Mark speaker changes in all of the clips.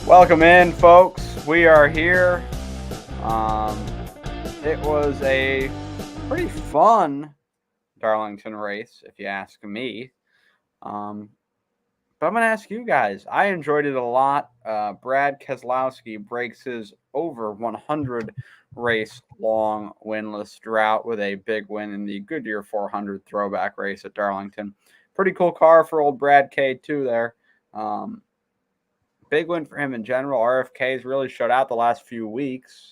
Speaker 1: Welcome in, folks. We are here. It was a pretty fun Darlington race, if you ask me. But I'm going to ask you guys. I enjoyed it a lot. Brad Keselowski breaks his over 100 race long winless drought with a big win in the Goodyear 400 throwback race at Darlington. Pretty cool car for old Brad K, too, there. Big win for him in general. RFK's really showed out the last few weeks.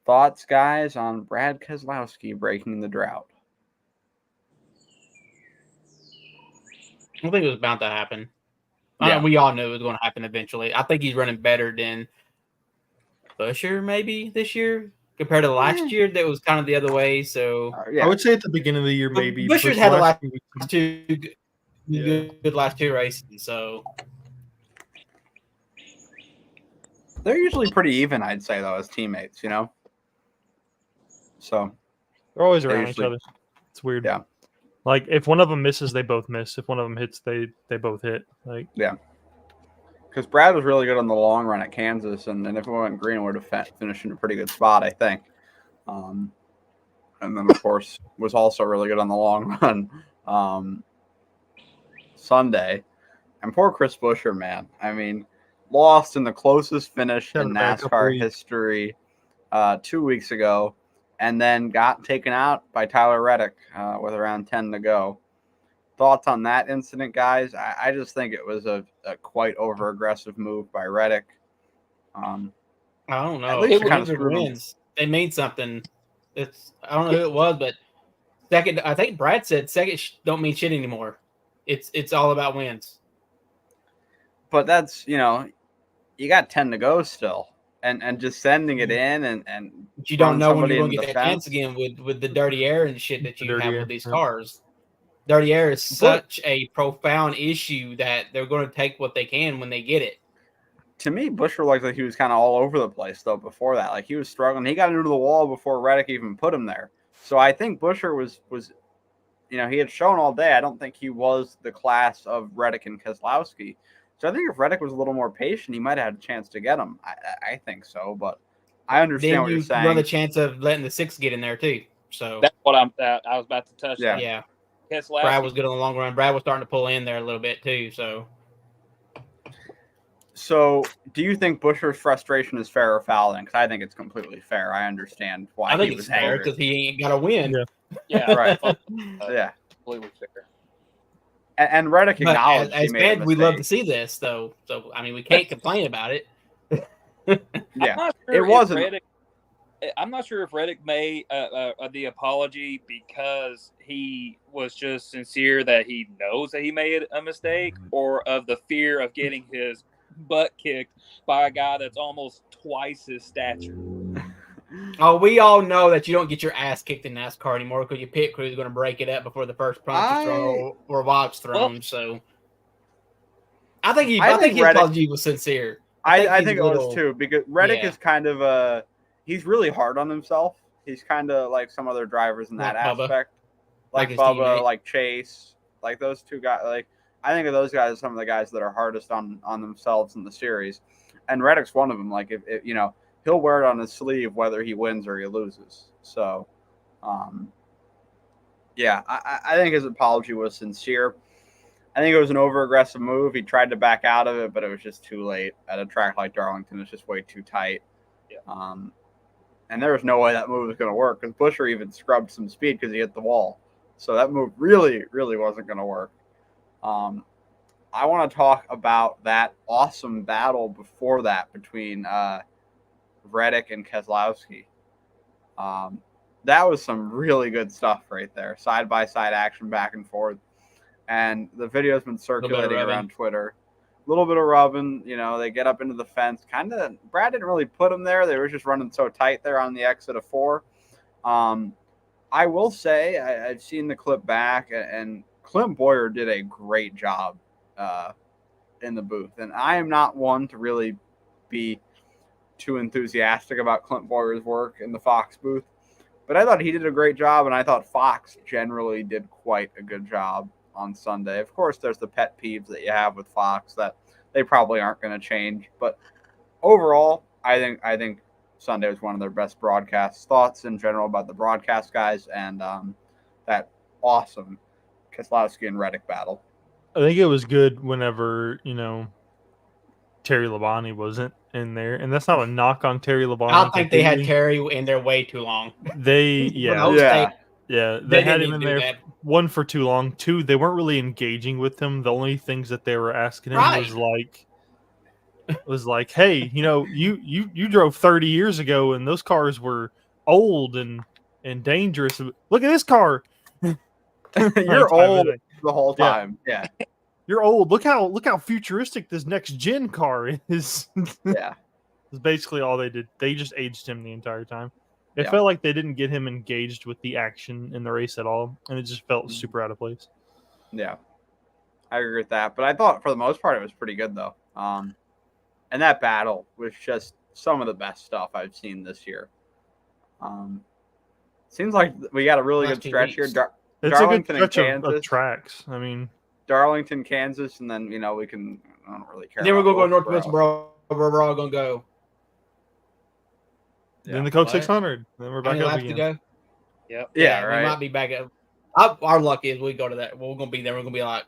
Speaker 1: Thoughts, guys, on Brad Keselowski breaking the drought?
Speaker 2: I think it was bound to happen.
Speaker 1: Yeah.
Speaker 2: We all knew it was going to happen eventually. I think he's running better than Busher maybe this year compared to last year. That was kind of the other way. So
Speaker 1: Yeah.
Speaker 3: I would say at the beginning of the year maybe.
Speaker 2: Busher's had the last two good last two races. So
Speaker 1: they're usually pretty even, I'd say, though, as teammates, you know? So
Speaker 3: they're always around each other. It's weird.
Speaker 1: Yeah.
Speaker 3: Like, if one of them misses, they both miss. If one of them hits, they both hit. Like,
Speaker 1: yeah. Because Brad was really good on the long run at Kansas, and if it went green, would have finished in a pretty good spot, I think. And then, of course, was also really good on the long run Sunday. And poor Chris Buescher, man. I mean, lost in the closest finish in NASCAR history 2 weeks ago, and then got taken out by Tyler Reddick with around 10 to go. Thoughts on that incident, guys? I just think it was a quite over-aggressive move by Reddick.
Speaker 2: I don't know.
Speaker 1: At least it kind of
Speaker 2: wins. They mean something. I don't know who it was, but second. I think Brad said second don't mean shit anymore. It's all about wins.
Speaker 1: But that's, you got 10 to go still. And just sending it in and
Speaker 2: but you don't know when you're going to get that chance again with the dirty air and shit that you have with these cars. Dirty air is such a profound issue that they're going to take what they can when they get it.
Speaker 1: To me, Buescher looked like he was kind of all over the place, though, before that. Like, he was struggling. He got into the wall before Reddick even put him there. So I think Buescher was he had shown all day. I don't think he was the class of Reddick and Keselowski. So I think if Reddick was a little more patient, he might have had a chance to get him. I think so, but I understand what you're saying.
Speaker 2: Run the chance of letting the six get in there, too. So
Speaker 4: that's what I was about to touch on.
Speaker 2: Yeah. Brad was good on the long run. Brad was starting to pull in there a little bit too.
Speaker 1: So, do you think Buescher's frustration is fair or foul? Then, because I think it's completely fair. I understand why.
Speaker 2: I think it's fair because he ain't got to win.
Speaker 4: Yeah,
Speaker 1: right.
Speaker 4: Yeah, completely fair.
Speaker 1: And Reddick acknowledged
Speaker 2: as fans, we love to see this, though. So, I mean, we can't complain about it.
Speaker 1: Yeah, it wasn't.
Speaker 4: I'm not sure if Reddick made the apology because he was just sincere that he knows that he made a mistake, or of the fear of getting his butt kicked by a guy that's almost twice his stature.
Speaker 2: Oh, we all know that you don't get your ass kicked in NASCAR anymore because your pit crew is going to break it up before the first punch is thrown or watch thrown. Well, so I think his apology was sincere.
Speaker 1: I think it was too, because Reddick is kind of he's really hard on himself. He's kind of like some other drivers in that aspect. Like Bubba, like Chase, like those two guys. Like, I think of those guys as some of the guys that are hardest on themselves in the series. And Reddick's one of them. Like, if he'll wear it on his sleeve whether he wins or he loses. So, yeah, I think his apology was sincere. I think it was an over-aggressive move. He tried to back out of it, but it was just too late. At a track like Darlington, it's just way too tight. Yeah. And there was no way that move was going to work because Buescher even scrubbed some speed because he hit the wall. So that move really, really wasn't going to work. I want to talk about that awesome battle before that between Reddick and Keselowski. That was some really good stuff right there. Side-by-side action back and forth. And the video's been circulating around Twitter. A little bit of rubbing, they get up into the fence. Brad didn't really put them there. They were just running so tight there on the exit of 4. I will say I've seen the clip back, and Clint Bowyer did a great job in the booth. And I am not one to really be too enthusiastic about Clint Bowyer's work in the Fox booth. But I thought he did a great job, and I thought Fox generally did quite a good job on Sunday. Of course, there's the pet peeves that you have with Fox that they probably aren't going to change. But overall, I think Sunday was one of their best broadcasts. Thoughts in general about the broadcast guys and that awesome Keselowski and Reddick battle.
Speaker 3: I think it was good whenever Terry Labonte wasn't in there, and that's not a knock on Terry Labonte.
Speaker 2: I don't think they had Terry in there way too long.
Speaker 3: They they had him in there.
Speaker 2: That.
Speaker 3: One, for too long. Two, they weren't really engaging with him. The only things that they were asking him was like, hey, you drove 30 years ago, and those cars were old and dangerous. Look at this car.
Speaker 1: You're old the whole time. Yeah.
Speaker 3: You're old. Look how futuristic this next gen car is.
Speaker 1: Yeah.
Speaker 3: That's basically all they did. They just aged him the entire time. It felt like they didn't get him engaged with the action in the race at all, and it just felt super out of place.
Speaker 1: Yeah. I agree with that. But I thought for the most part it was pretty good though. And that battle was just some of the best stuff I've seen this year. Seems like we got a really good stretch here.
Speaker 3: Darlington a good stretch and Kansas of tracks. I mean,
Speaker 1: Darlington, Kansas, and then we can. I don't really care.
Speaker 2: Then we're gonna go North Wilkesboro. We're all gonna go.
Speaker 3: Then the Coke 600. Then we're back up again.
Speaker 2: To go?
Speaker 4: Yep.
Speaker 1: Yeah, right.
Speaker 2: We might be back up. Our luck is we go to that. We're gonna be there. We're gonna be like,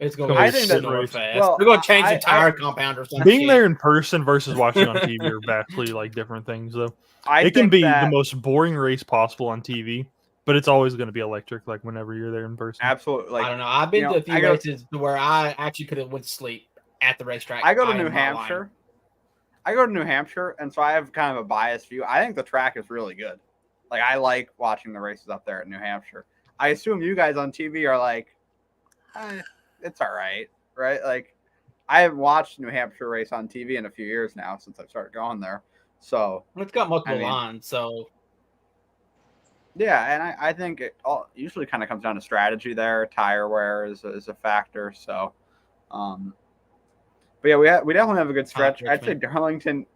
Speaker 2: it's gonna be super fast. Well, we're gonna change the tire compound or something.
Speaker 3: Being there in person versus watching on TV are vastly different things, though. It can be the most boring race possible on TV, but it's always going to be electric. Whenever you're there in person.
Speaker 1: Absolutely.
Speaker 2: I don't know. I've been to a few races where I actually could have went to sleep at the racetrack.
Speaker 1: I go to New Hampshire. And so I have kind of a biased view. I think the track is really good. I like watching the races up there at New Hampshire. I assume you guys on TV are like, it's all right, right? I haven't watched New Hampshire race on TV in a few years now since I started going there. So
Speaker 2: it's got multiple lines. So
Speaker 1: yeah, and I think it usually kind of comes down to strategy there. Tire wear is a factor. So, but yeah, we definitely have a good stretch. I'd say Darlington,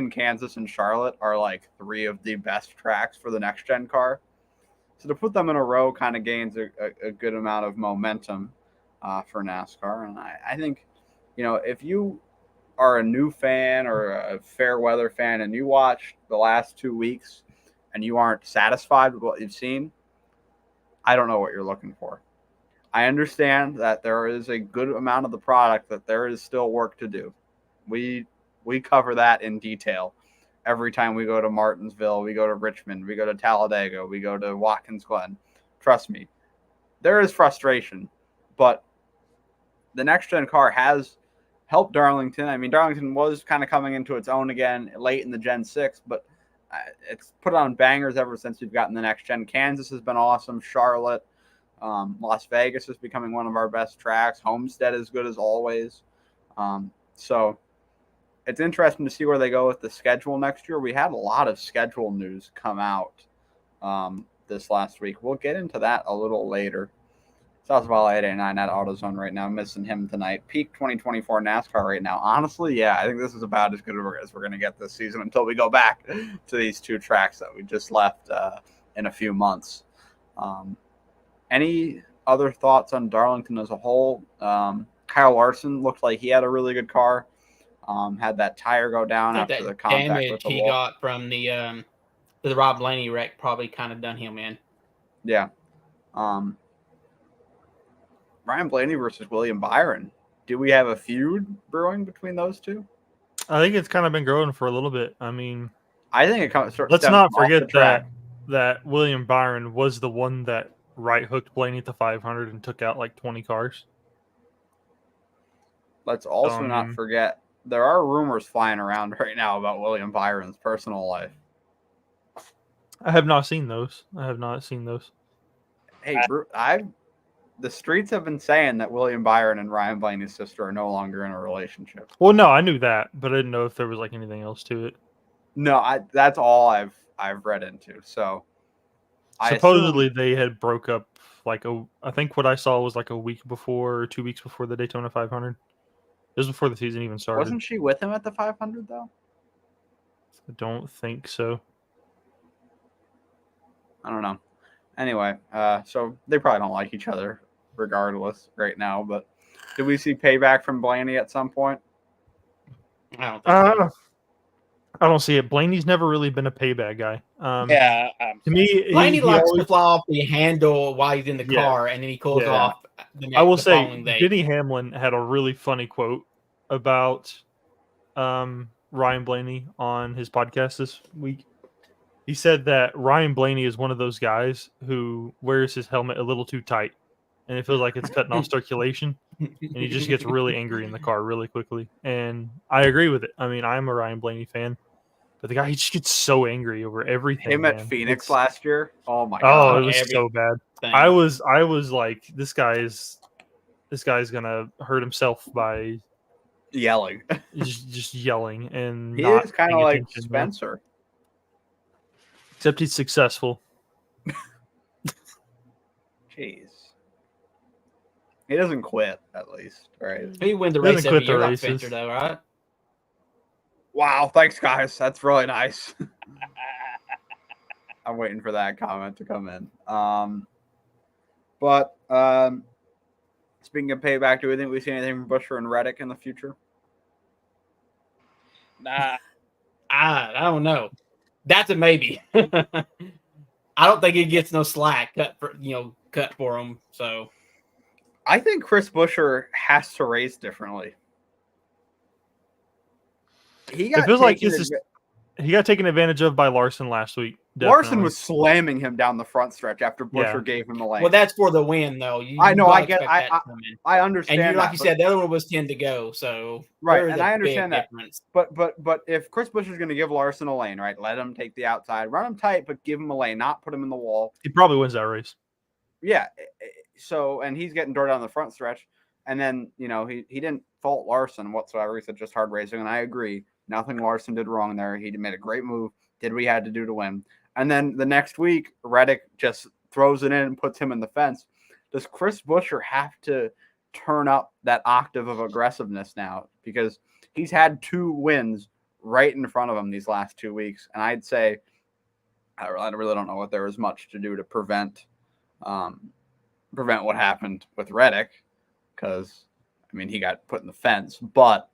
Speaker 1: Kansas, and Charlotte are three of the best tracks for the next gen car. So to put them in a row kind of gains a good amount of momentum for NASCAR. And I think, if you are a new fan or a fair weather fan and you watch the last 2 weeks and you aren't satisfied with what you've seen, I don't know what you're looking for. I understand that there is a good amount of the product that there is still work to do. We cover that in detail. Every time we go to Martinsville, we go to Richmond, we go to Talladega, we go to Watkins Glen. Trust me, there is frustration, but the next gen car has helped Darlington. I mean, Darlington was kind of coming into its own again late in the Gen 6, but it's put on bangers ever since we've gotten the next gen. Kansas has been awesome. Charlotte, Las Vegas is becoming one of our best tracks. Homestead is good as always. So it's interesting to see where they go with the schedule next year. We had a lot of schedule news come out this last week. We'll get into that a little later. Southwell 889 at AutoZone right now. Missing him tonight. Peak 2024 NASCAR right now. Honestly, yeah, I think this is about as good as we're going to get this season until we go back to these two tracks that we just left in a few months. Any other thoughts on Darlington as a whole? Kyle Larson looked like he had a really good car. Had that tire go down after the contact
Speaker 2: damage
Speaker 1: with the
Speaker 2: he
Speaker 1: wall.
Speaker 2: got from the Rob Blaney wreck probably kind of done him in.
Speaker 1: Yeah. Ryan Blaney versus William Byron. Do we have a feud brewing between those two?
Speaker 3: I think it's kind of been growing for a little bit. I mean,
Speaker 1: I think it comes.
Speaker 3: Let's not forget that William Byron was the one that right hooked Blaney at the 500 and took out 20 cars.
Speaker 1: Let's also not forget there are rumors flying around right now about William Byron's personal life.
Speaker 3: I have not seen those.
Speaker 1: Hey, the streets have been saying that William Byron and Ryan Blaney's sister are no longer in a relationship.
Speaker 3: Well, no, I knew that, but I didn't know if there was anything else to it.
Speaker 1: No, that's all I've read into. So
Speaker 3: supposedly they had broke up I think what I saw was a week before or 2 weeks before the Daytona 500. It was before the season even started.
Speaker 1: Wasn't she with him at the 500 though?
Speaker 3: I don't think so.
Speaker 1: I don't know. Anyway, so they probably don't like each other regardless right now, but Do we see payback from Blaney at some point?
Speaker 2: I don't think so.
Speaker 3: I don't see it. Blaney's never really been a payback guy.
Speaker 4: Yeah.
Speaker 3: To me,
Speaker 2: Blaney likes
Speaker 3: always,
Speaker 2: to fly off the handle while he's in the car, and then he cools off
Speaker 3: I will say,
Speaker 2: following day.
Speaker 3: Denny Hamlin had a really funny quote about Ryan Blaney on his podcast this week. He said that Ryan Blaney is one of those guys who wears his helmet a little too tight, and it feels like it's cutting off circulation, and he just gets really angry in the car really quickly. And I agree with it. I mean, I'm a Ryan Blaney fan, but the guy, he just gets so angry over everything.
Speaker 1: Him at
Speaker 3: man.
Speaker 1: Phoenix last year. Oh my god!
Speaker 3: Oh, it was so bad. I was like, this guy's gonna hurt himself by
Speaker 1: yelling,
Speaker 3: just yelling, and
Speaker 1: he
Speaker 3: not
Speaker 1: is kind of like
Speaker 3: attention,
Speaker 1: Spencer,
Speaker 3: except he's successful.
Speaker 1: Jeez, he doesn't quit at least, right?
Speaker 2: He wins the race every year, like Spencer, though, right?
Speaker 1: Wow, thanks guys, that's really nice. I'm waiting for that comment to come in. But speaking of payback, do we think we see anything from Buescher and Reddick in the future?
Speaker 4: Nah.
Speaker 2: I don't know. That's a maybe. I don't think he gets no slack cut for him. So
Speaker 1: I think Chris Buescher has to race differently. He got
Speaker 3: he got taken advantage of by Larson last week. Definitely.
Speaker 1: Larson was slamming him down the front stretch after Buescher gave him the lane.
Speaker 2: Well, that's for the win, though.
Speaker 1: I know. I get. I understand.
Speaker 2: And like you said, the other one was 10 to go. So
Speaker 1: right, and I understand that. Difference. But if Chris Buescher's going to give Larson a lane, right, let him take the outside, run him tight, but give him a lane, not put him in the wall.
Speaker 3: He probably wins that race.
Speaker 1: Yeah. So, and he's getting dirt on the front stretch, and then he didn't fault Larson whatsoever. He said just hard racing, and I agree. Nothing Larson did wrong there. He made a great move. Did what he had to do to win. And then the next week, Reddick just throws it in and puts him in the fence. Does Chris Buescher have to turn up that octave of aggressiveness now? Because he's had 2 wins right in front of him these last 2 weeks. And I'd say I really don't know what there was much to do to prevent what happened with Reddick. Because, I mean, he got put in the fence. But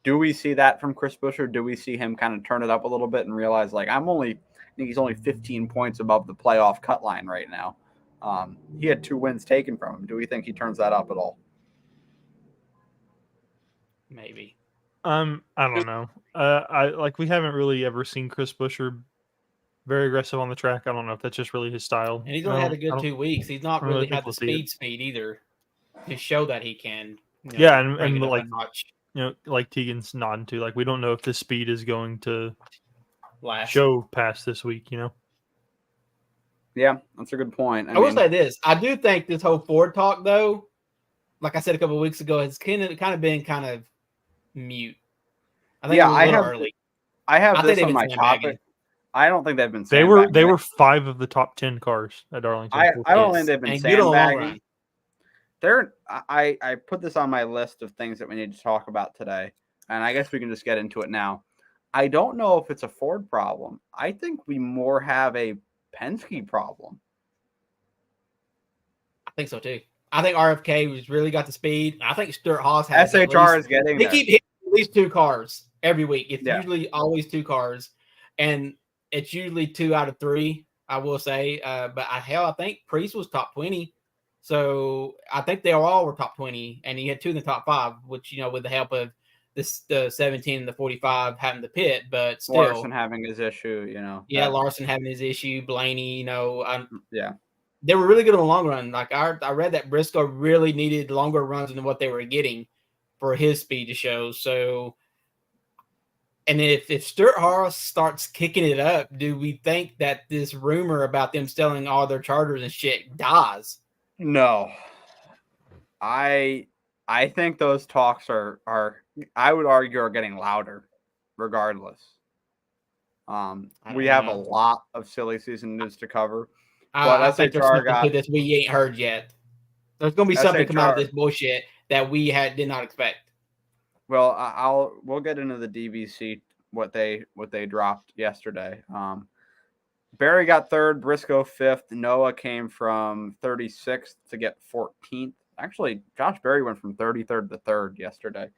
Speaker 1: do we see that from Chris Buescher? Do we see him kind of turn it up a little bit and realize, like, I think he's only 15 points above the playoff cut line right now. He had 2 wins taken from him. Do we think he turns that up at all?
Speaker 2: Maybe.
Speaker 3: I don't know. We haven't really ever seen Chris Buescher very aggressive on the track. I don't know if that's just really his style.
Speaker 2: And he's only had a good 2 weeks. He's not really had the speed either to show that he can.
Speaker 3: And like like Tegan's nodding to, like, we don't know if this speed is going to show past this week,
Speaker 1: Yeah, that's a good point.
Speaker 2: I will say this. I do think this whole Ford talk, though, like I said a couple of weeks ago, has kind of been kind of mute. I think early.
Speaker 1: I have this on my topic. I don't think they've been
Speaker 3: sandbagging. They were 5 of the top 10 cars at Darlington.
Speaker 1: I don't think they've been sandbagging. I put this on my list of things that we need to talk about today, and I guess we can just get into it now. I don't know if it's a Ford problem. I think we more have a Penske problem.
Speaker 2: I think so too. I think RFK has really got the speed. I think Stuart Haas has.
Speaker 1: SHR is getting.
Speaker 2: They keep hitting at least 2 cars every week. It's usually always 2 cars, and it's usually 2 out of 3. I will say, but I think Priest was top 20. So I think they all were top 20, and he had 2 in the top 5, which, with the help of the 17 and the 45 having the pit, but still.
Speaker 1: Larson having his issue,
Speaker 2: Yeah, Larson having his issue, Blaney,
Speaker 1: yeah.
Speaker 2: They were really good in the long run. Like I read that Briscoe really needed longer runs than what they were getting for his speed to show. So, and if Stuart Haas starts kicking it up, do we think that this rumor about them selling all their charters and shit dies?
Speaker 1: No, I think those talks are I would argue are getting louder, regardless. We have a lot of silly season news to cover.
Speaker 2: I think there's something to this we ain't heard yet. There's going to be something come out of this bullshit that we did not expect.
Speaker 1: Well, we'll get into the DVC what they dropped yesterday. Barry got 3rd, Briscoe 5th. Noah came from 36th to get 14th. actually Josh Berry went from 33rd to 3rd yesterday.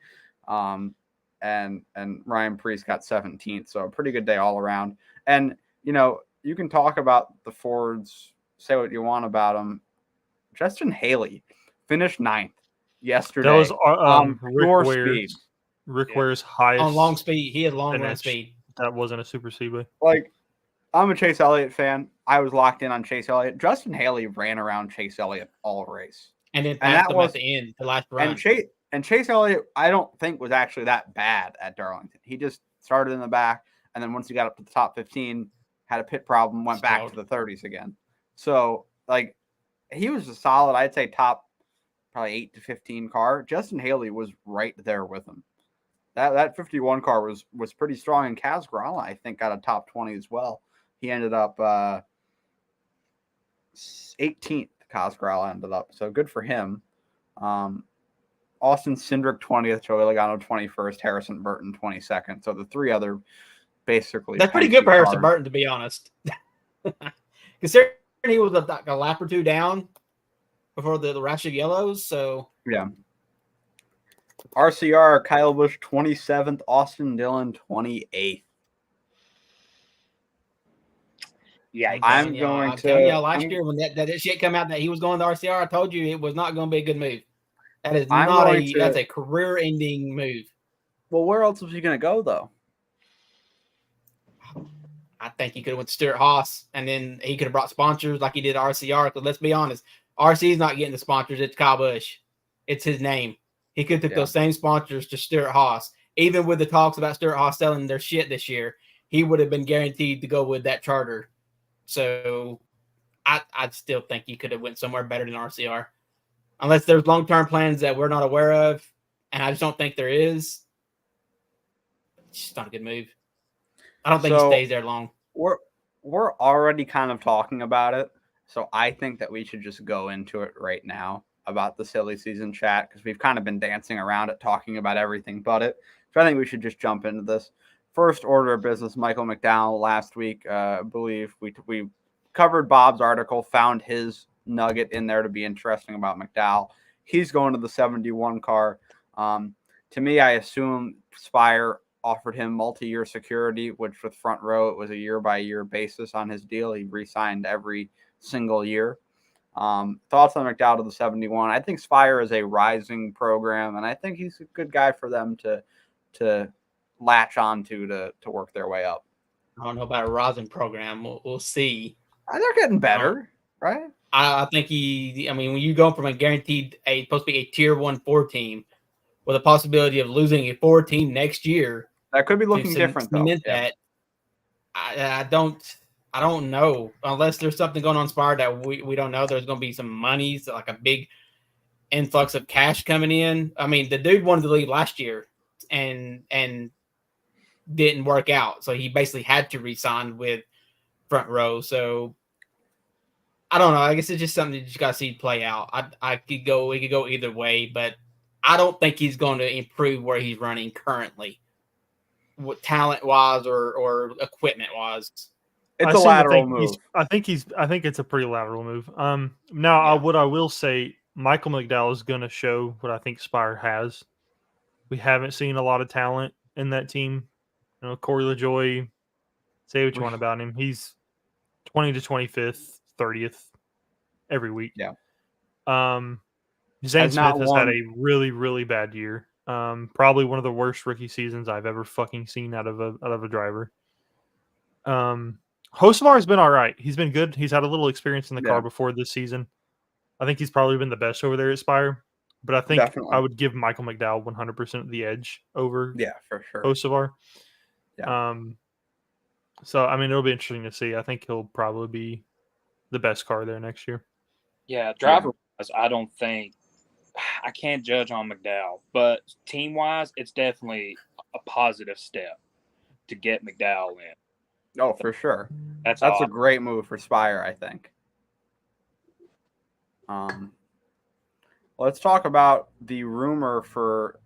Speaker 1: And Ryan Preece got 17th. So a pretty good day all around. And, you can talk about the Fords, say what you want about them. Justin Haley finished 9th yesterday.
Speaker 3: That was Rick
Speaker 1: Speed.
Speaker 3: Ware's highest
Speaker 2: on long speed. He had long run
Speaker 3: finish.
Speaker 2: speed.
Speaker 3: That wasn't a super speedway.
Speaker 1: Like, I'm a Chase Elliott fan. I was locked in on Chase Elliott. Justin Haley ran around Chase Elliott all race.
Speaker 2: And then passed him at the end, the last run.
Speaker 1: And Chase Elliott, I don't think was actually that bad at Darlington. He just started in the back, and then once he got up to the top 15, had a pit problem, went back to the 30s again. So, like, he was a solid, I'd say, top probably 8 to 15 car. Justin Haley was right there with him. That 51 car was pretty strong, and Kaz Grala, I think, got a top 20 as well. He ended up 18th. Kaz Grala ended up, so good for him. Austin Cindric 20th, Joey Logano 21st, Harrison Burton 22nd. So the three other basically.
Speaker 2: That's pretty good for Harrison Burton, to be honest. Considering he was like a lap or two down before the rash of yellows, so
Speaker 1: yeah. RCR Kyle Busch 27th, Austin Dillon 28th.
Speaker 4: Yeah,
Speaker 1: I'm telling
Speaker 2: y'all last year when that shit come out that he was going to RCR, I told you it was not going to be a good move. That is that's a career-ending move.
Speaker 1: Well, where else was he going to go though?
Speaker 2: I think he could have went to Stuart Haas, and then he could have brought sponsors like he did RCR. Because let's be honest, RC is not getting the sponsors. It's Kyle Busch. It's his name. He could have took those same sponsors to Stuart Haas. Even with the talks about Stuart Haas selling their shit this year, he would have been guaranteed to go with that charter. So I still think he could have went somewhere better than RCR. Unless there's long-term plans that we're not aware of, and I just don't think there is. It's just not a good move. I don't think he stays there long.
Speaker 1: We're already kind of talking about it, so I think that we should just go into it right now about the silly season chat, because we've kind of been dancing around it, talking about everything but it. So I think we should just jump into this. First order of business, Michael McDowell last week, I believe we covered Bob's article, found his nugget in there to be interesting about McDowell. He's going to the 71 car. To me, I assume Spire offered him multi-year security, which with Front Row, it was a year-by-year basis on his deal. He re-signed every single year. Thoughts on McDowell to the 71? I think Spire is a rising program, and I think he's a good guy for them to latch onto to work their way up.
Speaker 2: I don't know about a rising program. We'll see.
Speaker 1: They're getting better, right?
Speaker 2: I think when you go from supposed to be a tier 1 4 team with a possibility of losing a 4 team next year.
Speaker 1: That could be looking different though.
Speaker 2: Yeah. I don't know, unless there's something going on Spire that we don't know. There's going to be some money, so like a big influx of cash coming in. I mean, the dude wanted to leave last year and didn't work out, so he basically had to re-sign with Front Row. So I don't know. I guess it's just something you just got to see play out. We could go either way, but I don't think he's going to improve where he's running currently, talent wise or equipment wise.
Speaker 1: It's a lateral move.
Speaker 3: I think it's a pretty lateral move. What I will say, Michael McDowell is going to show what I think Spire has. We haven't seen a lot of talent in that team. Corey LaJoie, say what you want about him. He's 20 to 25th, 30th every week.
Speaker 1: Yeah.
Speaker 3: Zane Smith has had a really, really bad year. Probably one of the worst rookie seasons I've ever fucking seen out of a driver. Hocevar has been all right. He's been good. He's had a little experience in the car before this season. I think he's probably been the best over there at Spire. But I think I would give Michael McDowell 100% the edge over
Speaker 1: for sure.
Speaker 3: Hocevar.
Speaker 1: Yeah.
Speaker 3: So, it'll be interesting to see. I think he'll probably be the best car there next year.
Speaker 4: Yeah, driver-wise, I can't judge on McDowell, but team-wise, it's definitely a positive step to get McDowell in.
Speaker 1: Oh, for sure. That's
Speaker 4: awesome.
Speaker 1: A great move for Spire, I think. Let's talk about the rumor for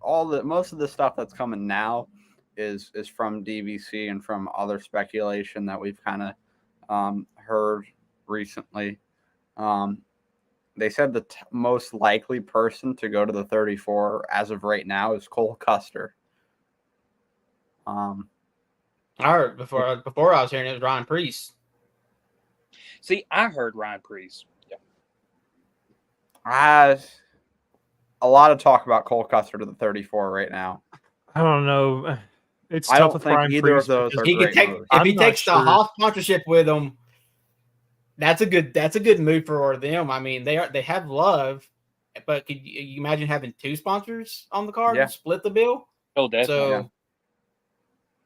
Speaker 1: most of the stuff that's coming now is from DBC and from other speculation that we've kind of heard recently. The they said the most likely person to go to the 34 as of right now is Cole Custer.
Speaker 2: I heard before I was hearing it was Ryan Preece.
Speaker 4: See, I heard Ryan Preece.
Speaker 1: A lot of talk about Cole Custer to the 34 right now.
Speaker 3: I don't know. It's
Speaker 1: I
Speaker 3: tough
Speaker 1: don't
Speaker 3: with
Speaker 1: think
Speaker 3: Ryan
Speaker 1: either
Speaker 3: Preece
Speaker 1: of those
Speaker 3: because
Speaker 1: are
Speaker 2: He could
Speaker 1: great
Speaker 2: take
Speaker 1: moves.
Speaker 2: if he
Speaker 3: I'm not
Speaker 2: takes the
Speaker 3: sure.
Speaker 2: Haas sponsorship with him. That's a good move for them. I mean, they have Love, but could you imagine having 2 sponsors on the card
Speaker 1: Yeah.
Speaker 2: to split the bill?
Speaker 4: Oh, definitely.
Speaker 2: So
Speaker 1: Yeah.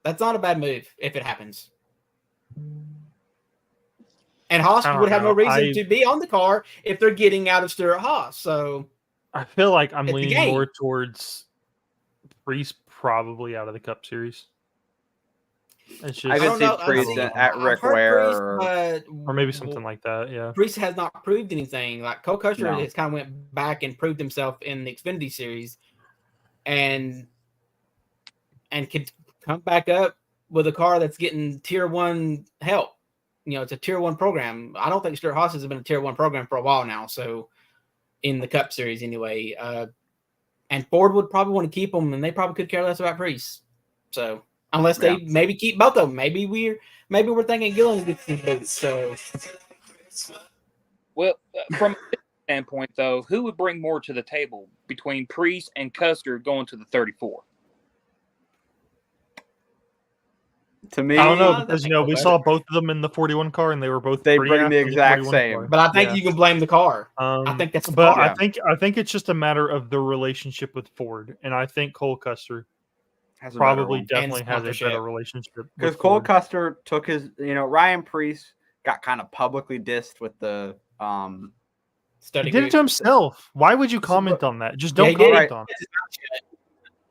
Speaker 2: that's not a bad move if it happens. And Haas
Speaker 3: I don't
Speaker 2: would have no
Speaker 3: know.
Speaker 2: reason to be on the car if they're getting out of Stuart Haas. So
Speaker 3: I feel like I'm
Speaker 2: It's a
Speaker 3: leaning
Speaker 2: game.
Speaker 3: more towards Preece probably out of the Cup Series. It's just
Speaker 1: I could
Speaker 2: don't
Speaker 1: see
Speaker 2: know.
Speaker 1: Priest
Speaker 2: See,
Speaker 1: at Rick
Speaker 2: I've heard
Speaker 1: Ware.
Speaker 2: Priest,
Speaker 3: or maybe something like that. Yeah.
Speaker 2: Priest has not proved anything. Like Cole Custer
Speaker 1: No.
Speaker 2: has kind of went back and proved himself in the Xfinity Series, and could come back up with a car that's getting Tier 1 help. You know, it's a Tier 1 program. I don't think Stuart Haas has been a Tier 1 program for a while now. So in the Cup Series anyway, and Ford would probably want to keep him, and they probably could care less about Priest. So unless they maybe keep both of them, maybe we're thinking Gillen gets some boots. So
Speaker 4: Well, from a standpoint, though, who would bring more to the table between Priest and Custer going to the 34?
Speaker 1: To me,
Speaker 3: I don't know
Speaker 2: I
Speaker 3: because
Speaker 2: think
Speaker 3: we
Speaker 2: Cole
Speaker 3: saw
Speaker 2: Custer.
Speaker 3: both of them in the 41 car, and they were both
Speaker 1: They
Speaker 3: pretty
Speaker 1: bring the
Speaker 3: after
Speaker 1: exact
Speaker 3: 41
Speaker 1: same.
Speaker 3: car.
Speaker 2: But I think
Speaker 3: Yeah.
Speaker 2: you can blame the car. I think that's the
Speaker 3: but
Speaker 2: car.
Speaker 3: I think it's just a matter of the relationship with Ford, and I think Cole Custer
Speaker 1: has a better
Speaker 3: probably
Speaker 1: one.
Speaker 3: definitely has a
Speaker 2: sponsorship.
Speaker 3: better relationship
Speaker 1: Because
Speaker 3: with
Speaker 1: Cole
Speaker 3: Ford.
Speaker 1: Custer took his, Ryan Priest got kind of publicly dissed with the
Speaker 2: Study
Speaker 3: He did it
Speaker 2: group.
Speaker 3: to himself. Why would you comment on that? Just don't
Speaker 2: he did.
Speaker 3: comment on it.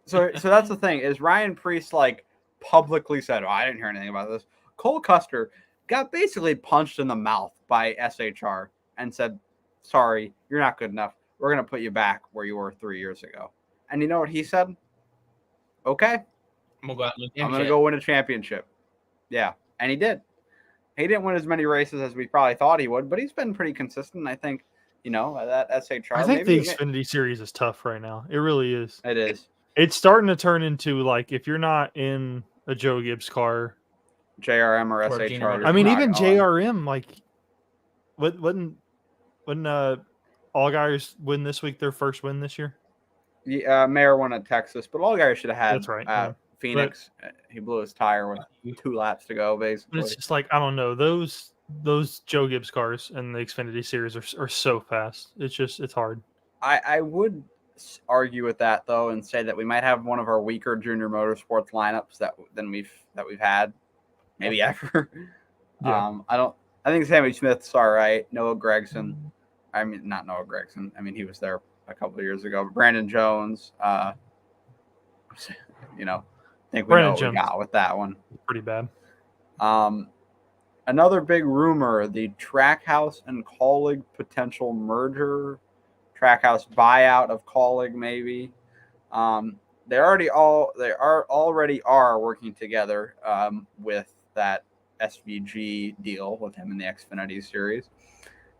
Speaker 1: So that's the thing is Ryan Priest like publicly said, "Oh, I didn't hear anything about this." Cole Custer got basically punched in the mouth by SHR and said, "Sorry, you're not good enough. We're gonna put you back where you were 3 years ago." And you know what he said? Okay,
Speaker 2: I'm
Speaker 1: gonna go win a championship. Yeah, and he did. He didn't win as many races as we probably thought he would, but he's been pretty consistent. I think, that SHR.
Speaker 3: I think the Xfinity Series is tough right now. It really is.
Speaker 1: It is.
Speaker 3: It's starting to turn into like if you're not in a Joe Gibbs car,
Speaker 1: JRM or
Speaker 2: Or
Speaker 1: SHR.
Speaker 2: Gino.
Speaker 1: you're
Speaker 3: I mean,
Speaker 1: not
Speaker 3: even
Speaker 1: on.
Speaker 3: JRM, like, wouldn't All Guys win this week? Their first win this year.
Speaker 1: Mayer won at Texas, but all guys should have had
Speaker 3: That's right,
Speaker 1: Phoenix. He blew his tire with 2 laps to go,
Speaker 3: But
Speaker 1: basically.
Speaker 3: it's just like I don't know those Joe Gibbs cars in the Xfinity Series are so fast. It's hard.
Speaker 1: I would argue with that though, and say that we might have one of our weaker junior motorsports lineups that we've had, maybe ever.
Speaker 3: Yeah.
Speaker 1: I think Sammy Smith's all right. Noah Gregson. I mean, not Noah Gregson. I mean, he was there a couple of years ago. But Brandon Jones. I think we
Speaker 3: Brandon
Speaker 1: know what we
Speaker 3: Jones.
Speaker 1: got with that one.
Speaker 3: Pretty bad.
Speaker 1: Another big rumor: the Trackhouse and Colleague potential merger. Trackhouse buyout of Colleague, maybe. They already are working together with that SVG deal with him in the Xfinity Series.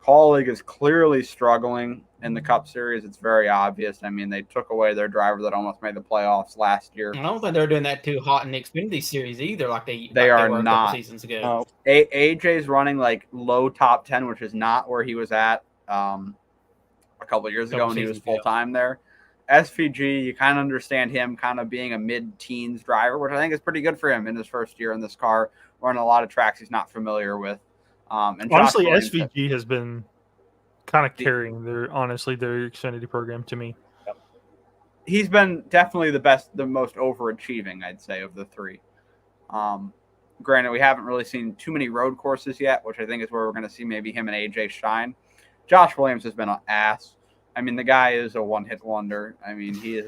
Speaker 1: Colleague is clearly struggling in the Cup Series. It's very obvious. I mean, they took away their driver that almost made the playoffs last year.
Speaker 2: I don't think they're doing that too hot in the Xfinity Series either, like they
Speaker 1: are
Speaker 2: were a
Speaker 1: not.
Speaker 2: couple seasons ago.
Speaker 1: AJ's running like low top 10, which is not where he was at a couple of years ago when he was full time there. SVG, you kind of understand him kind of being a mid-teens driver, which I think is pretty good for him in his first year in this car, running a lot of tracks he's not familiar with. And
Speaker 3: Honestly, SVG has been kind of carrying their Xfinity program to me.
Speaker 1: Yep. He's been definitely the most overachieving, I'd say, of the three. Granted, we haven't really seen too many road courses yet, which I think is where we're going to see maybe him and AJ shine. Josh Williams has been an ass. I mean, the guy is a one-hit wonder. I mean, he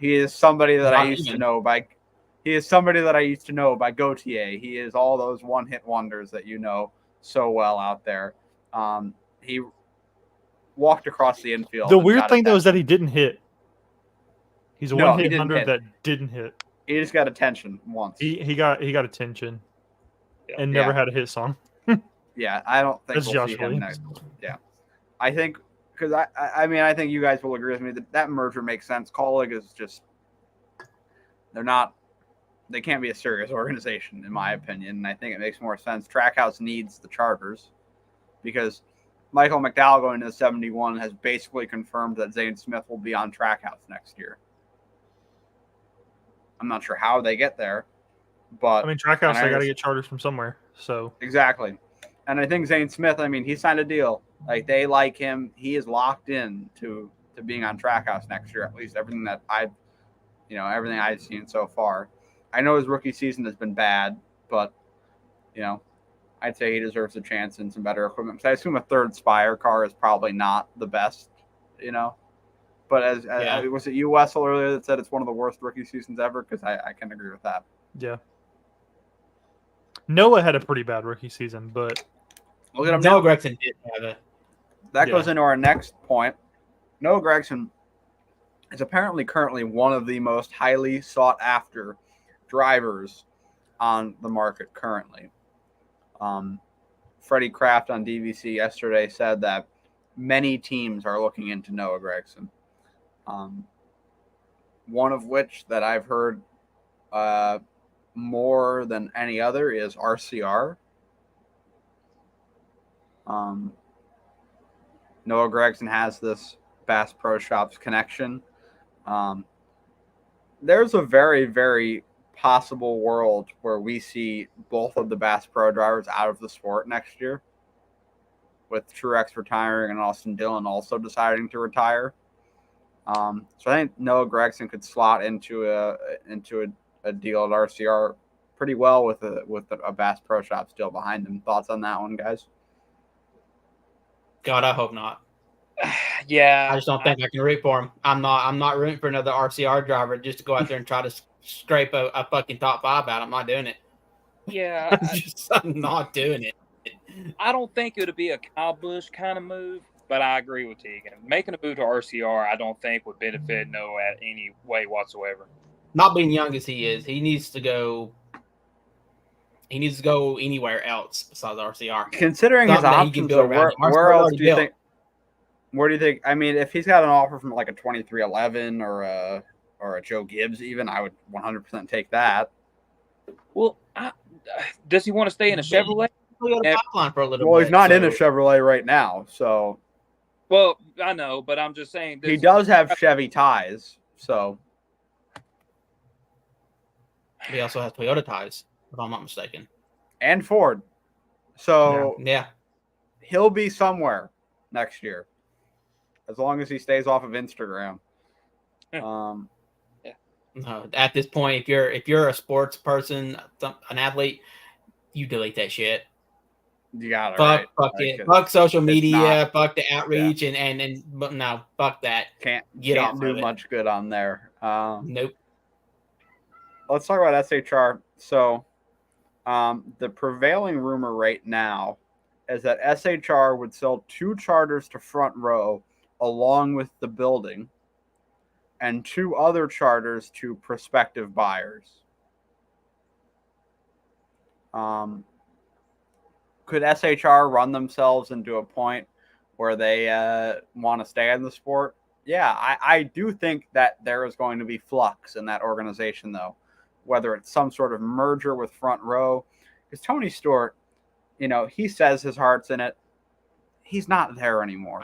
Speaker 1: is somebody that I used to know by Gautier. He is all those one-hit wonders that you know so well out there. He walked across the infield.
Speaker 3: The weird thing though is that he didn't hit. He's a one-hit wonder that didn't hit.
Speaker 1: He just got attention once.
Speaker 3: He got attention, and never had a hit song.
Speaker 1: Yeah, I don't think
Speaker 3: That's
Speaker 1: we'll
Speaker 3: Josh
Speaker 1: see him
Speaker 3: Williams.
Speaker 1: next. Yeah, I think because I mean, I think you guys will agree with me that merger makes sense. Kaulig is just, they can't be a serious organization, in my opinion. And I think it makes more sense. Trackhouse needs the charters because Michael McDowell going to the 71 has basically confirmed that Zane Smith will be on Trackhouse next year. I'm not sure how they get there, but
Speaker 3: I mean, Trackhouse, they got to get charters from somewhere. So
Speaker 1: exactly. And I think Zane Smith, I mean, he signed a deal. Like, they like him. He is locked in to being on Trackhouse next year, at least everything that everything I've seen so far. I know his rookie season has been bad, but, I'd say he deserves a chance in some better equipment. Because I assume a third Spire car is probably not the best, But as was it you, Wessel, earlier that said it's one of the worst rookie seasons ever? Because I can agree with that.
Speaker 3: Yeah. Noah had a pretty bad rookie season, but
Speaker 1: look at him.
Speaker 2: Noah Gragson did have it.
Speaker 1: That goes into our next point. Noah Gragson is apparently currently one of the most highly sought after drivers on the market currently. Freddie Kraft on DVC yesterday said that many teams are looking into Noah Gragson. One of which that I've heard more than any other is RCR. Noah Gragson has this Bass Pro Shops connection. There's a very, very possible world where we see both of the Bass Pro drivers out of the sport next year, with Truex retiring and Austin Dillon also deciding to retire. So I think Noah Gragson could slot into a deal at RCR pretty well with a Bass Pro Shops deal behind him. Thoughts on that one, guys?
Speaker 2: God, I hope not.
Speaker 4: Yeah,
Speaker 2: I just don't think I can root for him. I'm not rooting for another RCR driver just to go out there and try to scrape a fucking top 5 out. I'm not doing it.
Speaker 4: Yeah,
Speaker 2: I'm not doing it.
Speaker 4: I don't think it would be a Kyle Busch kind of move, but I agree with Tegan. Making a move to RCR, I don't think would benefit Noah at any way whatsoever.
Speaker 2: Not being young as he is, he needs to go anywhere else besides RCR.
Speaker 1: Considering his options, where else do you think? Where do you think? I mean, if he's got an offer from like a 2311 or a Joe Gibbs, even, I would 100% take that.
Speaker 4: Well, does he want to stay in a Chevrolet?
Speaker 2: Pipeline for a little
Speaker 1: well,
Speaker 2: bit,
Speaker 1: he's not in a Chevrolet right now, so.
Speaker 4: Well, I know, but I'm just saying.
Speaker 1: He does have Chevy ties, so.
Speaker 2: He also has Toyota ties, if I'm not mistaken.
Speaker 1: And Ford. So.
Speaker 2: Yeah.
Speaker 1: He'll be somewhere next year, as long as he stays off of Instagram.
Speaker 2: At this point, if you're a sports person, an athlete, you delete that shit.
Speaker 1: You got it.
Speaker 2: Fuck it. Fuck social media. Fuck the outreach,
Speaker 1: yeah.
Speaker 2: and but no, fuck that.
Speaker 1: Can't
Speaker 2: off
Speaker 1: do much good on there.
Speaker 2: Nope.
Speaker 1: Let's talk about SHR. So, the prevailing rumor right now is that SHR would sell 2 charters to Front Row along with the building, and 2 other charters to prospective buyers. Could SHR run themselves into a point where they want to stay in the sport? Yeah, I do think that there is going to be flux in that organization, though, whether it's some sort of merger with Front Row. Because Tony Stewart, he says his heart's in it. He's not there anymore.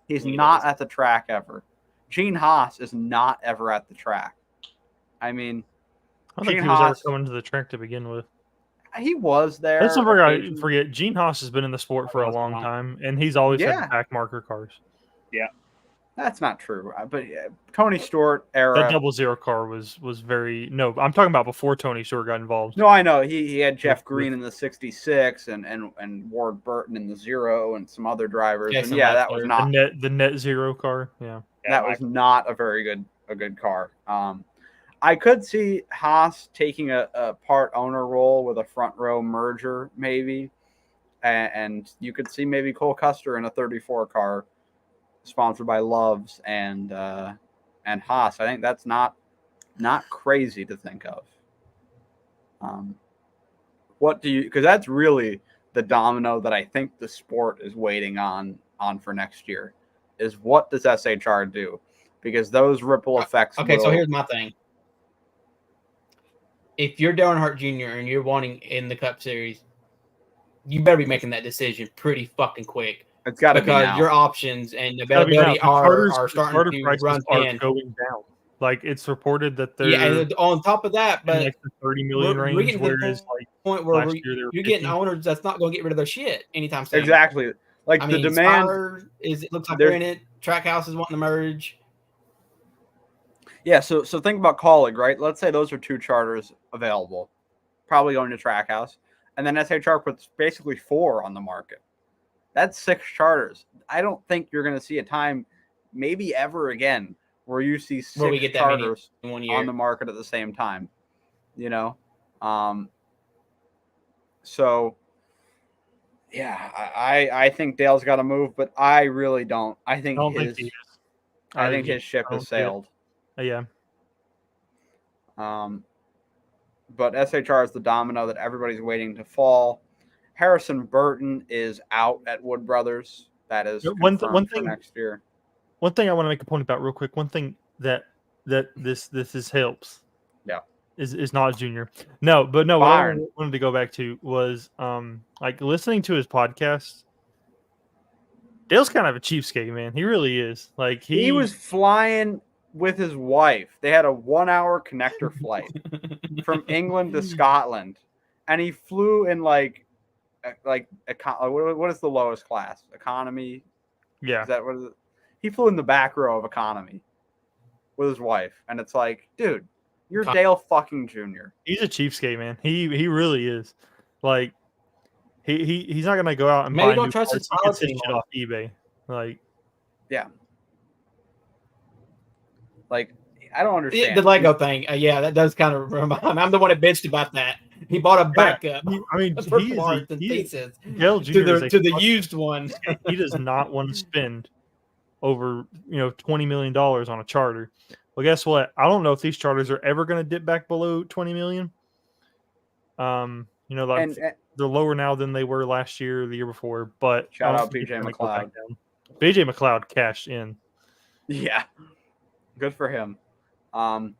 Speaker 1: He's not at the track ever. Gene Haas is not ever at the track. I mean,
Speaker 3: I don't think he was ever coming to the track to begin with.
Speaker 1: He was there.
Speaker 3: Let's not forget, Gene Haas has been in the sport for a long time, and he's always had back marker cars.
Speaker 4: Yeah.
Speaker 1: That's not true. But Tony Stewart era.
Speaker 3: That 00 car was very... No, I'm talking about before Tony Stewart got involved.
Speaker 1: No, I know. He had Jeff Green in the 66 and Ward Burton in the 0 and some other drivers. And that was not...
Speaker 3: The net 0 car, yeah.
Speaker 1: That was not a very good car. I could see Haas taking a part owner role with a Front Row merger, maybe. And you could see maybe Cole Custer in a 34 car sponsored by Loves and Haas. I think that's not crazy to think of. What do you? Because that's really the domino that I think the sport is waiting on for next year. is what does SHR do? Because those ripple effects.
Speaker 2: Okay, so here's my thing. If you're Dale Earnhardt Jr. and you're wanting in the Cup Series, you better be making that decision pretty fucking quick.
Speaker 1: It's got to be
Speaker 2: because
Speaker 1: now.
Speaker 2: your options and availability are starting to run thin.
Speaker 3: Going down. Like it's reported that they're
Speaker 2: and on top of that, but
Speaker 3: like the 30 million range,
Speaker 2: we're getting to
Speaker 3: whereas
Speaker 2: the
Speaker 3: like
Speaker 2: point where
Speaker 3: last year they were
Speaker 2: you're
Speaker 3: 50.
Speaker 2: getting owners that's not going to get rid of their shit anytime soon.
Speaker 1: Exactly. Like
Speaker 2: I
Speaker 1: the
Speaker 2: mean,
Speaker 1: demand
Speaker 2: it looks like they're in it. Trackhouse is wanting to merge.
Speaker 1: Yeah, so think about Colleague, right? Let's say those are 2 charters available, probably going to Trackhouse, and then SHR puts basically 4 on the market. That's 6 charters. I don't think you're going to see a time, maybe ever again, where you see 6 charters
Speaker 2: in 1 year
Speaker 1: on the market at the same time. You know, so yeah, I think Dale's got to move, but I really don't. I think I think his ship has sailed.
Speaker 3: Yeah.
Speaker 1: But SHR is the domino that everybody's waiting to fall. Harrison Burton is out at Wood Brothers. That is confirmed for next year.
Speaker 3: One thing I want to make a point about real quick. One thing that this helps.
Speaker 1: Yeah.
Speaker 3: Is not Junior. No, but no. What I wanted to go back to was like listening to his podcast. Dale's kind of a cheapskate, man. He really is. Like
Speaker 1: he was flying with his wife. They had a 1-hour connector flight from England to Scotland, and he flew in what is the lowest class? Economy.
Speaker 3: Yeah.
Speaker 1: Is that what is it? He flew in the back row of economy with his wife, and it's like, dude, you're Dale fucking Jr.
Speaker 3: He's a cheapskate, man. He really is. Like he's not gonna go out and buy
Speaker 2: don't trust his
Speaker 3: shit off eBay. Like,
Speaker 1: yeah. Like, I don't understand.
Speaker 2: The Lego thing. Yeah, that does kind of remind me. I'm the one that bitched about that. He bought a backup.
Speaker 3: I mean,
Speaker 2: for parts and pieces
Speaker 3: Dale Jr.
Speaker 2: to the used one.
Speaker 3: He does not want to spend over $20 million on a charter. Well, guess what? I don't know if these charters are ever going to dip back below 20 million. They're lower now than they were last year or the year before. But
Speaker 1: shout out BJ McLeod.
Speaker 3: BJ McLeod cashed in.
Speaker 1: Yeah, good for him. I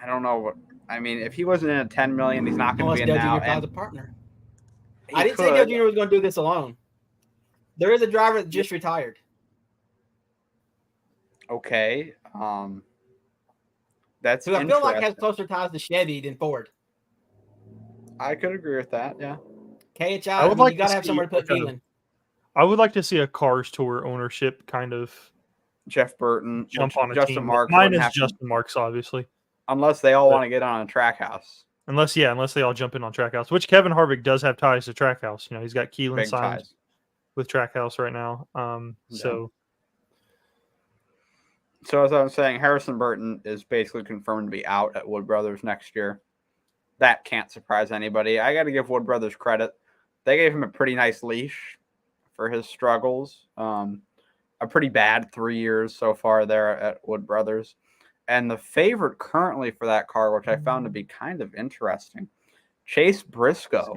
Speaker 1: don't know what. I mean, if he wasn't in at 10 million, he's not going to be in now.
Speaker 2: As a partner. I didn't say Dale Jr. was going to do this alone. There is a driver that just retired.
Speaker 1: Okay. That's
Speaker 2: I feel like has closer ties to Chevy than Ford.
Speaker 1: I could agree with that. Yeah.
Speaker 2: KHI. You got to have somewhere to put feeling.
Speaker 3: I would like to see a Cars Tour ownership kind of.
Speaker 1: Jeff Burton
Speaker 3: jump on a
Speaker 1: Justin
Speaker 3: team.
Speaker 1: Marks.
Speaker 3: Mine is Justin Marks, obviously.
Speaker 1: Unless they all want to get on a Trackhouse.
Speaker 3: Unless they all jump in on Trackhouse, which Kevin Harvick does have ties to Trackhouse. He's got Keelan signed with Trackhouse right now. So
Speaker 1: as I was saying, Harrison Burton is basically confirmed to be out at Wood Brothers next year. That can't surprise anybody. I got to give Wood Brothers credit. They gave him a pretty nice leash for his struggles. A pretty bad 3 years so far there at Wood Brothers. And the favorite currently for that car, which I found to be kind of interesting, Chase Briscoe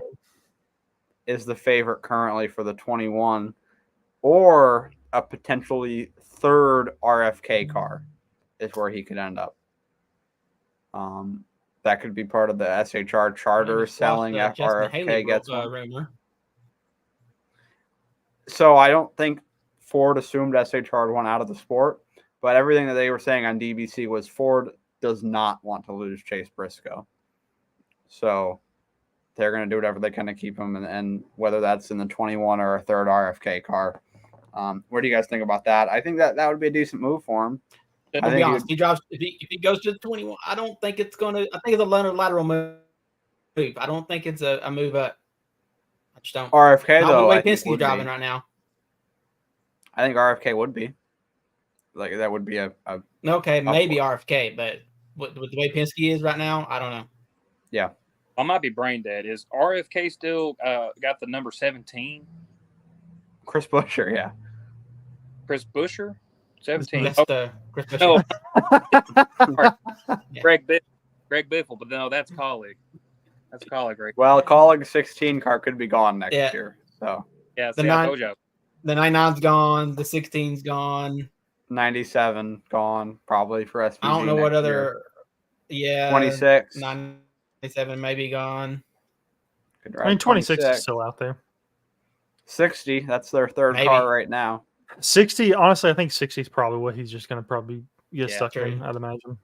Speaker 1: is the favorite currently for the 21, or a potentially third RFK car is where he could end up. That could be part of the SHR charter selling if RFK gets one.
Speaker 2: Rumor.
Speaker 1: So I don't think Ford assumed SHR won out of the sport, but everything that they were saying on DBC was Ford does not want to lose Chase Briscoe. So they're going to do whatever they can to keep him, and whether that's in the 21 or a third RFK car. What do you guys think about that? I think that would be a decent move for him.
Speaker 2: To be honest, he drives. If he goes to the 21, I don't think it's going to. I think it's a lateral move. I don't think it's a move up. I just don't.
Speaker 1: RFK though,
Speaker 2: the way Penske's driving right now.
Speaker 1: I think RFK would be. Like that would be a
Speaker 2: maybe RFK, but with the way Penske is right now, I don't know.
Speaker 1: Yeah,
Speaker 4: I might be brain dead. Is RFK still got the number 17?
Speaker 1: Chris Buescher, yeah.
Speaker 4: Chris Buescher, 17.
Speaker 2: That's the Chris Buescher.
Speaker 4: No. Greg Biffle, but no, that's Colleague. That's Colleague, right?
Speaker 1: Well, Colleague's 16 car could be gone next year. So
Speaker 4: Yeah,
Speaker 2: The
Speaker 4: see, I
Speaker 2: nine-
Speaker 4: told you.
Speaker 2: The 99's gone. The 16's gone.
Speaker 1: 97 gone probably for SPG.
Speaker 2: I don't know what
Speaker 1: next
Speaker 2: other.
Speaker 1: year.
Speaker 2: Yeah.
Speaker 1: 26.
Speaker 2: 97 maybe gone.
Speaker 1: Could
Speaker 3: I mean,
Speaker 1: drive
Speaker 3: 26 is still out there.
Speaker 1: 60. That's their third
Speaker 2: Maybe.
Speaker 1: car right now.
Speaker 3: 60, honestly, I think 60 is probably what he's just going to probably get
Speaker 4: Yeah,
Speaker 3: stuck
Speaker 2: true.
Speaker 3: in, I'd imagine.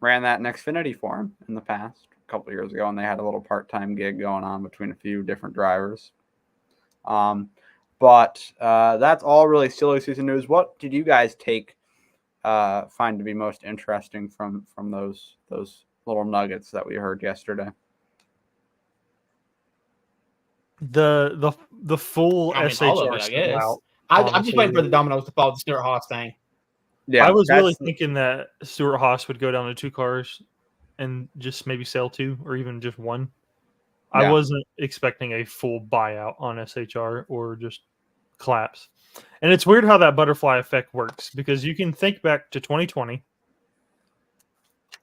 Speaker 1: Ran that in Xfinity for him in the past, a couple years ago, and they had a little part-time gig going on between a few different drivers. But that's all really silly season news. What did you guys find to be most interesting from those little nuggets that we heard yesterday?
Speaker 3: The full
Speaker 2: I mean,
Speaker 3: SHR
Speaker 2: all of it, I guess.
Speaker 3: out.
Speaker 2: I'm just
Speaker 3: honestly,
Speaker 2: waiting for the dominoes to fall with the Stuart Haas thing.
Speaker 1: Yeah,
Speaker 3: I was really thinking that Stuart Haas would go down to 2 cars and just maybe sell 2 or even just 1. I
Speaker 1: Yeah.
Speaker 3: wasn't expecting a full buyout on SHR or just collapse. And it's weird how that butterfly effect works because you can think back to 2020,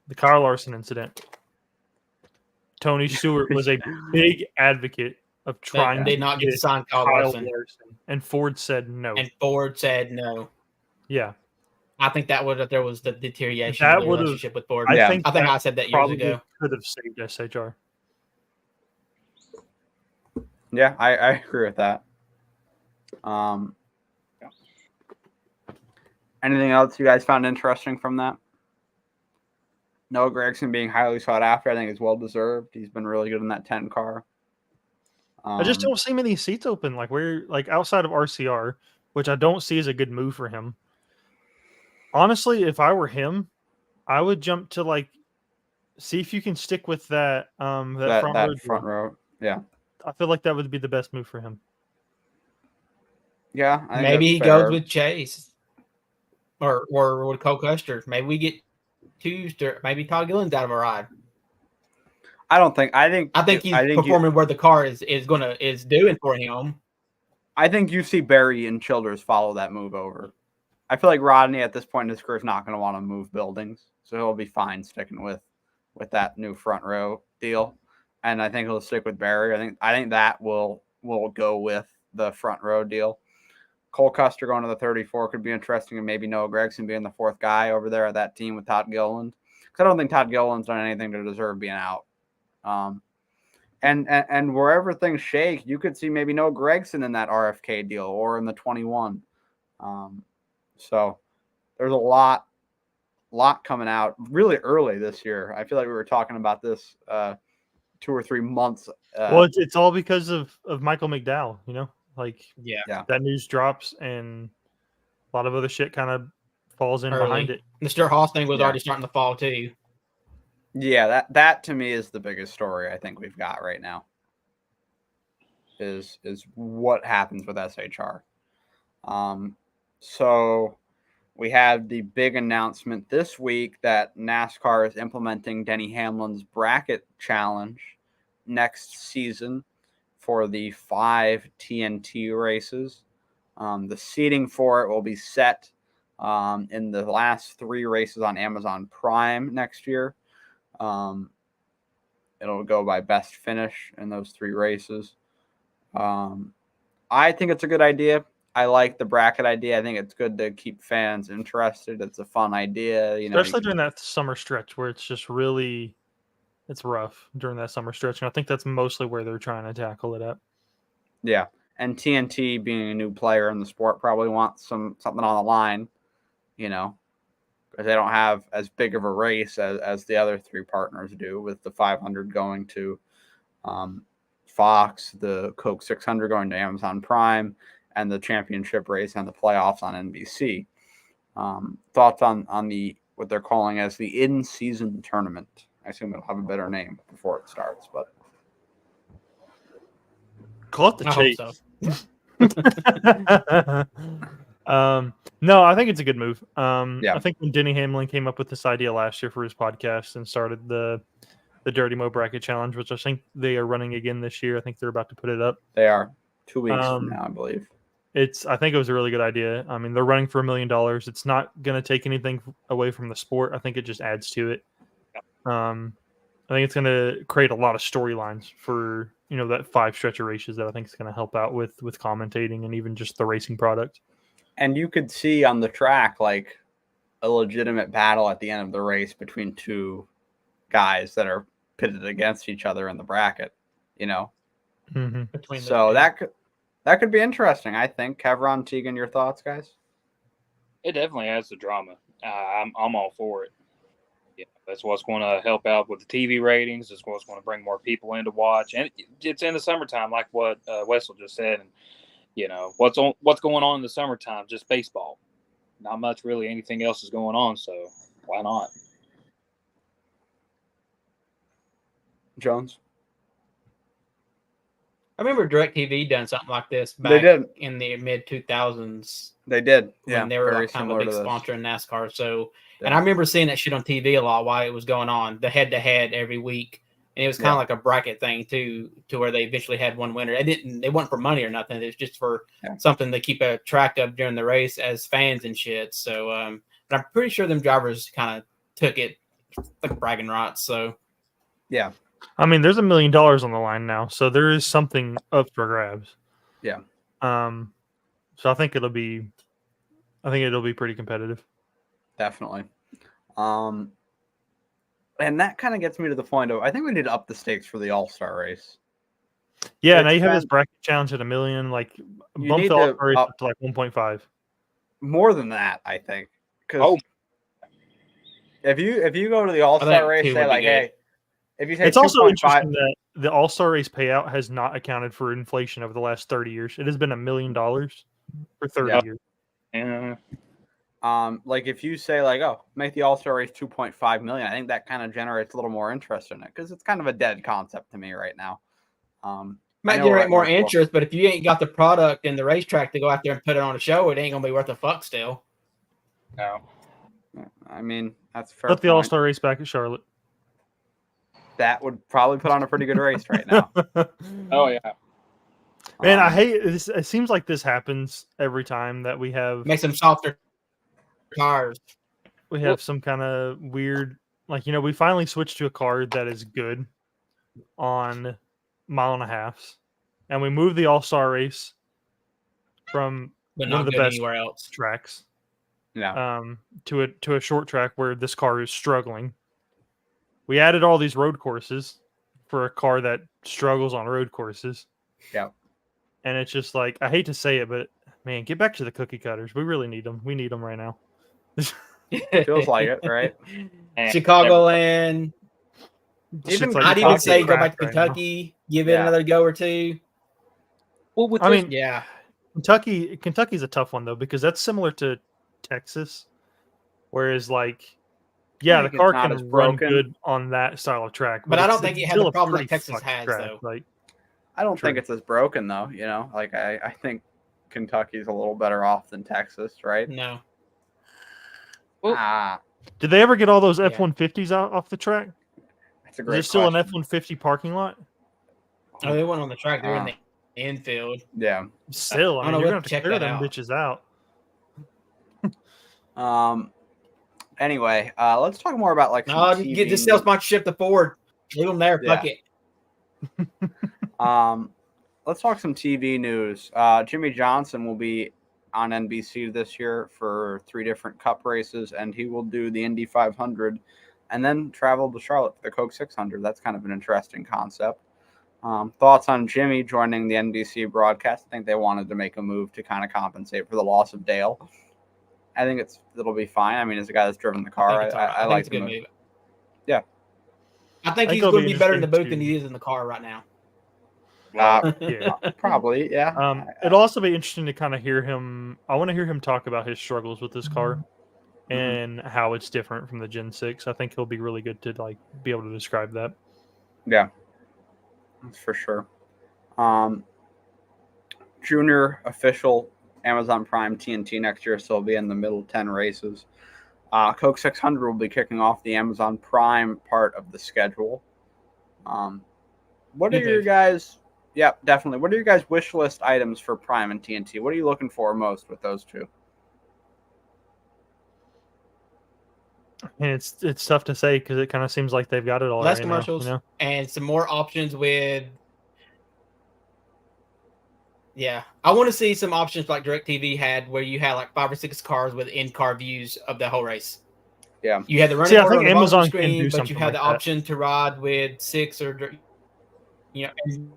Speaker 3: the Kyle Larson incident. Tony Stewart was a big advocate of trying
Speaker 2: They
Speaker 3: to
Speaker 2: did not get to sign Kyle
Speaker 3: Kyle
Speaker 2: Larson.
Speaker 3: and Ford said no.
Speaker 2: And Ford said no.
Speaker 3: Yeah.
Speaker 2: I think that there was the deterioration
Speaker 3: That
Speaker 2: of the
Speaker 3: would've-
Speaker 2: relationship with Ford.
Speaker 3: I
Speaker 1: Yeah.
Speaker 3: think
Speaker 2: I said that years
Speaker 3: probably
Speaker 2: ago.
Speaker 3: could have saved SHR.
Speaker 1: Yeah, I agree with that. Anything else you guys found interesting from that? Noah Gragson being highly sought after, I think is well deserved. He's been really good in that 10 car.
Speaker 3: I just don't see many seats open. Like outside of RCR, which I don't see as a good move for him. Honestly, if I were him, I would jump to see if you can stick with that front
Speaker 1: row. Yeah.
Speaker 3: I feel like that would be the best move for him.
Speaker 1: Yeah. I think
Speaker 2: Maybe
Speaker 1: that's
Speaker 2: he
Speaker 1: fair.
Speaker 2: goes with Chase or with Cole Custer. Maybe we get maybe Todd Gilliland's out of a ride.
Speaker 1: I think
Speaker 2: he's performing where the car is doing for him.
Speaker 1: I think you see Barry and Childers follow that move over. I feel like Rodney at this point in his career is not going to want to move buildings, so he'll be fine sticking with that new front row deal. And I think he'll stick with Barry. I think that will go with the front row deal. Cole Custer going to the 34 could be interesting, and maybe Noah Gragson being the 4th guy over there at that team with Todd Gilliland. Because I don't think Todd Gilliland's done anything to deserve being out. And wherever things shake, you could see maybe Noah Gragson in that RFK deal or in the 21. So there's a lot coming out really early this year. I feel like we were talking about this 2 or 3 months.
Speaker 3: Well, it's all because of Michael McDowell,
Speaker 2: Yeah.
Speaker 3: that news drops and a lot of other shit kind of falls in behind it.
Speaker 2: The Stuart Haas thing was already starting to fall too.
Speaker 1: Yeah, that to me is the biggest story I think we've got right now. Is what happens with SHR. So we have the big announcement this week that NASCAR is implementing Denny Hamlin's bracket challenge next season for the 5 TNT races. The seating for it will be set in the last 3 races on Amazon Prime next year. It'll go by best finish in those 3 races. I think it's a good idea. I like the bracket idea. I think it's good to keep fans interested. It's a fun idea,
Speaker 3: especially during that summer stretch where it's just really, it's rough during that summer stretch, and I think that's mostly where they're trying to tackle it at.
Speaker 1: Yeah, and TNT being a new player in the sport probably wants something on the line, because they don't have as big of a race as the other 3 partners do, with the 500 going to Fox, the Coke 600 going to Amazon Prime, and the championship race and the playoffs on NBC. Thoughts on what they're calling as the in-season tournament? I assume it'll have a better name before it starts, but
Speaker 3: call it the chase.
Speaker 2: So.
Speaker 3: No, I think it's a good move.
Speaker 1: Yeah.
Speaker 3: I think when Denny Hamlin came up with this idea last year for his podcast and started the Dirty Mo Bracket Challenge, which I think they are running again this year. I think they're about to put it up.
Speaker 1: They are 2 weeks from now, I believe.
Speaker 3: I think it was a really good idea. I mean, they're running for $1 million. It's not going to take anything away from the sport. I think it just adds to it. I think it's going to create a lot of storylines for that 5 stretch of races that I think is going to help out with commentating and even just the racing product.
Speaker 1: And you could see on the track like a legitimate battle at the end of the race between two guys that are pitted against each other in the bracket.
Speaker 3: Mm-hmm.
Speaker 1: So that could be interesting. I think. Kevron, Tegan, your thoughts, guys?
Speaker 4: It definitely adds the drama. I'm all for it. Yeah, that's what's going to help out with the TV ratings. That's what's going to bring more people in to watch, and it's in the summertime, like what Wessel just said. And what's going on in the summertime? Just baseball. Not much really. Anything else is going on, so why not?
Speaker 1: Jones.
Speaker 2: I remember DirecTV done something like this
Speaker 1: They
Speaker 2: back
Speaker 1: did.
Speaker 2: in the mid 2000s.
Speaker 1: They did.
Speaker 2: When they were like kind of a big sponsor in NASCAR. So,
Speaker 1: Yeah.
Speaker 2: And I remember seeing that shit on TV a lot while it was going on, the head-to-head every week. And it was kind of like a bracket thing too, to where they eventually had one winner. It wasn't for money or nothing. It was just for something to keep a track of during the race as fans and shit. So, but I'm pretty sure them drivers kind of took it like bragging rights. So,
Speaker 1: yeah.
Speaker 3: I mean, there's $1 million on the line now, so there is something up for grabs.
Speaker 1: Yeah.
Speaker 3: So I think it'll be pretty competitive.
Speaker 1: Definitely. And that kind of gets me to the point of I think we need to up the stakes for the All-Star race.
Speaker 3: Yeah, now you have this bracket challenge at $1 million, like bump the All-Star race up to like 1.5.
Speaker 1: More than that, I think. Because if you go to the All-Star race, say like, hey. If you say
Speaker 3: it's also interesting that the All-Star race payout has not accounted for inflation over the last 30 years. It has been $1 million for 30 years.
Speaker 4: Yeah.
Speaker 1: Like if you say like, oh, make the All-Star race 2.5 million, I think that kind of generates a little more interest in it because it's kind of a dead concept to me right now.
Speaker 2: Might generate more interest, but if you ain't got the product and the racetrack to go out there and put it on a show, it ain't gonna be worth a fuck still.
Speaker 4: No.
Speaker 1: I mean, that's fair.
Speaker 3: Put the All-Star race back at Charlotte.
Speaker 1: That would probably put on a pretty good race right now.
Speaker 4: Oh yeah.
Speaker 3: Man, I hate this. It seems like this happens every time that we have
Speaker 2: make some softer cars.
Speaker 3: We have some kind of weird, we finally switched to a car that is good on 1.5 miles, and we moved the All-Star race from one of the best
Speaker 2: anywhere else
Speaker 3: tracks,
Speaker 1: to
Speaker 3: a short track where this car is struggling. We added all these road courses for a car that struggles on road courses.
Speaker 1: Yeah.
Speaker 3: And it's just like, I hate to say it, but man, get back to the cookie cutters. We really need them. We need them right now.
Speaker 1: Feels like it, right?
Speaker 2: Chicagoland. I'd even say go back to Kentucky, give it another go or two.
Speaker 4: Well,
Speaker 3: Kentucky's a tough one though, because that's similar to Texas. Whereas the car can run good on that style of track.
Speaker 2: But I don't think it has the problem that Texas has, though.
Speaker 1: I don't think it's as broken, though. I think Kentucky's a little better off than Texas, right?
Speaker 2: No.
Speaker 3: Did they ever get all those F-150s out off the track?
Speaker 1: That's a great question.
Speaker 3: Is there still an F-150 parking lot?
Speaker 2: Oh, they weren't on the track. They were in the infield.
Speaker 1: Yeah.
Speaker 3: Still, I mean, you're going to have to clear them bitches out.
Speaker 1: Anyway, let's talk more about
Speaker 2: get this sales sponsorship to Ford. Leave them there. Fuck it.
Speaker 1: Let's talk some TV news. Jimmy Johnson will be on NBC this year for 3 different Cup races, and he will do the Indy 500 and then travel to Charlotte for the Coke 600. That's kind of an interesting concept. Thoughts on Jimmy joining the NBC broadcast? I think they wanted to make a move to kind of compensate for the loss of Dale. I think it'll be fine. I mean, as a guy that's driven the car, I like the move. Yeah.
Speaker 2: I think he's going to be better in the booth than he is in the car right now.
Speaker 1: Probably, yeah.
Speaker 3: It'll also be interesting to kind of hear him. I want to hear him talk about his struggles with this car and how it's different from the Gen 6. I think he'll be really good to be able to describe that.
Speaker 1: Yeah, that's for sure. Junior official Amazon Prime TNT next year, so it'll be in the middle 10 races. Coke 600 will be kicking off the Amazon Prime part of the schedule. What are your guys? Yeah, definitely. What are your guys' wish list items for Prime and TNT? What are you looking for most with those two?
Speaker 3: And it's tough to say because it kind of seems like they've got it all.
Speaker 2: Less commercials and some more options with Yeah, I want to see some options like DirecTV had, where you had like 5 or 6 cars with in-car views of the whole race.
Speaker 1: Yeah,
Speaker 2: you had the running
Speaker 3: See, I
Speaker 2: order
Speaker 3: think
Speaker 2: on the bottom of the
Speaker 3: Amazon can
Speaker 2: screen,
Speaker 3: do
Speaker 2: but you
Speaker 3: something
Speaker 2: had
Speaker 3: like
Speaker 2: the
Speaker 3: that.
Speaker 2: option to ride with 6 or and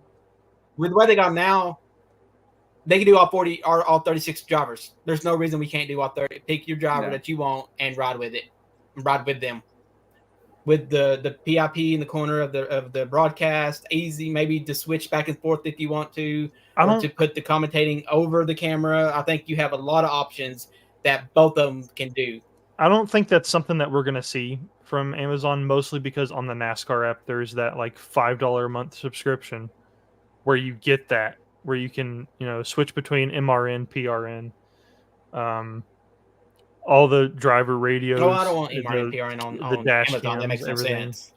Speaker 2: with the way they got now, they can do all 40 or all 36 drivers. There's no reason we can't do all 30. Pick your driver that you want and ride with it, ride with them. With the PIP in the corner of the broadcast, easy maybe to switch back and forth if you want to, or to put the commentating over the camera. I think you have a lot of options that both of them can do.
Speaker 3: I don't think that's something that we're gonna see from Amazon, mostly because on the NASCAR app there's that like $5 a month subscription where you get that, where you can switch between MRN, PRN, all the driver radios.
Speaker 2: Oh, I don't want MRN, PRN
Speaker 3: the
Speaker 2: on
Speaker 3: dash
Speaker 2: Amazon. That
Speaker 3: cams,
Speaker 2: makes no
Speaker 3: everything.
Speaker 2: sense.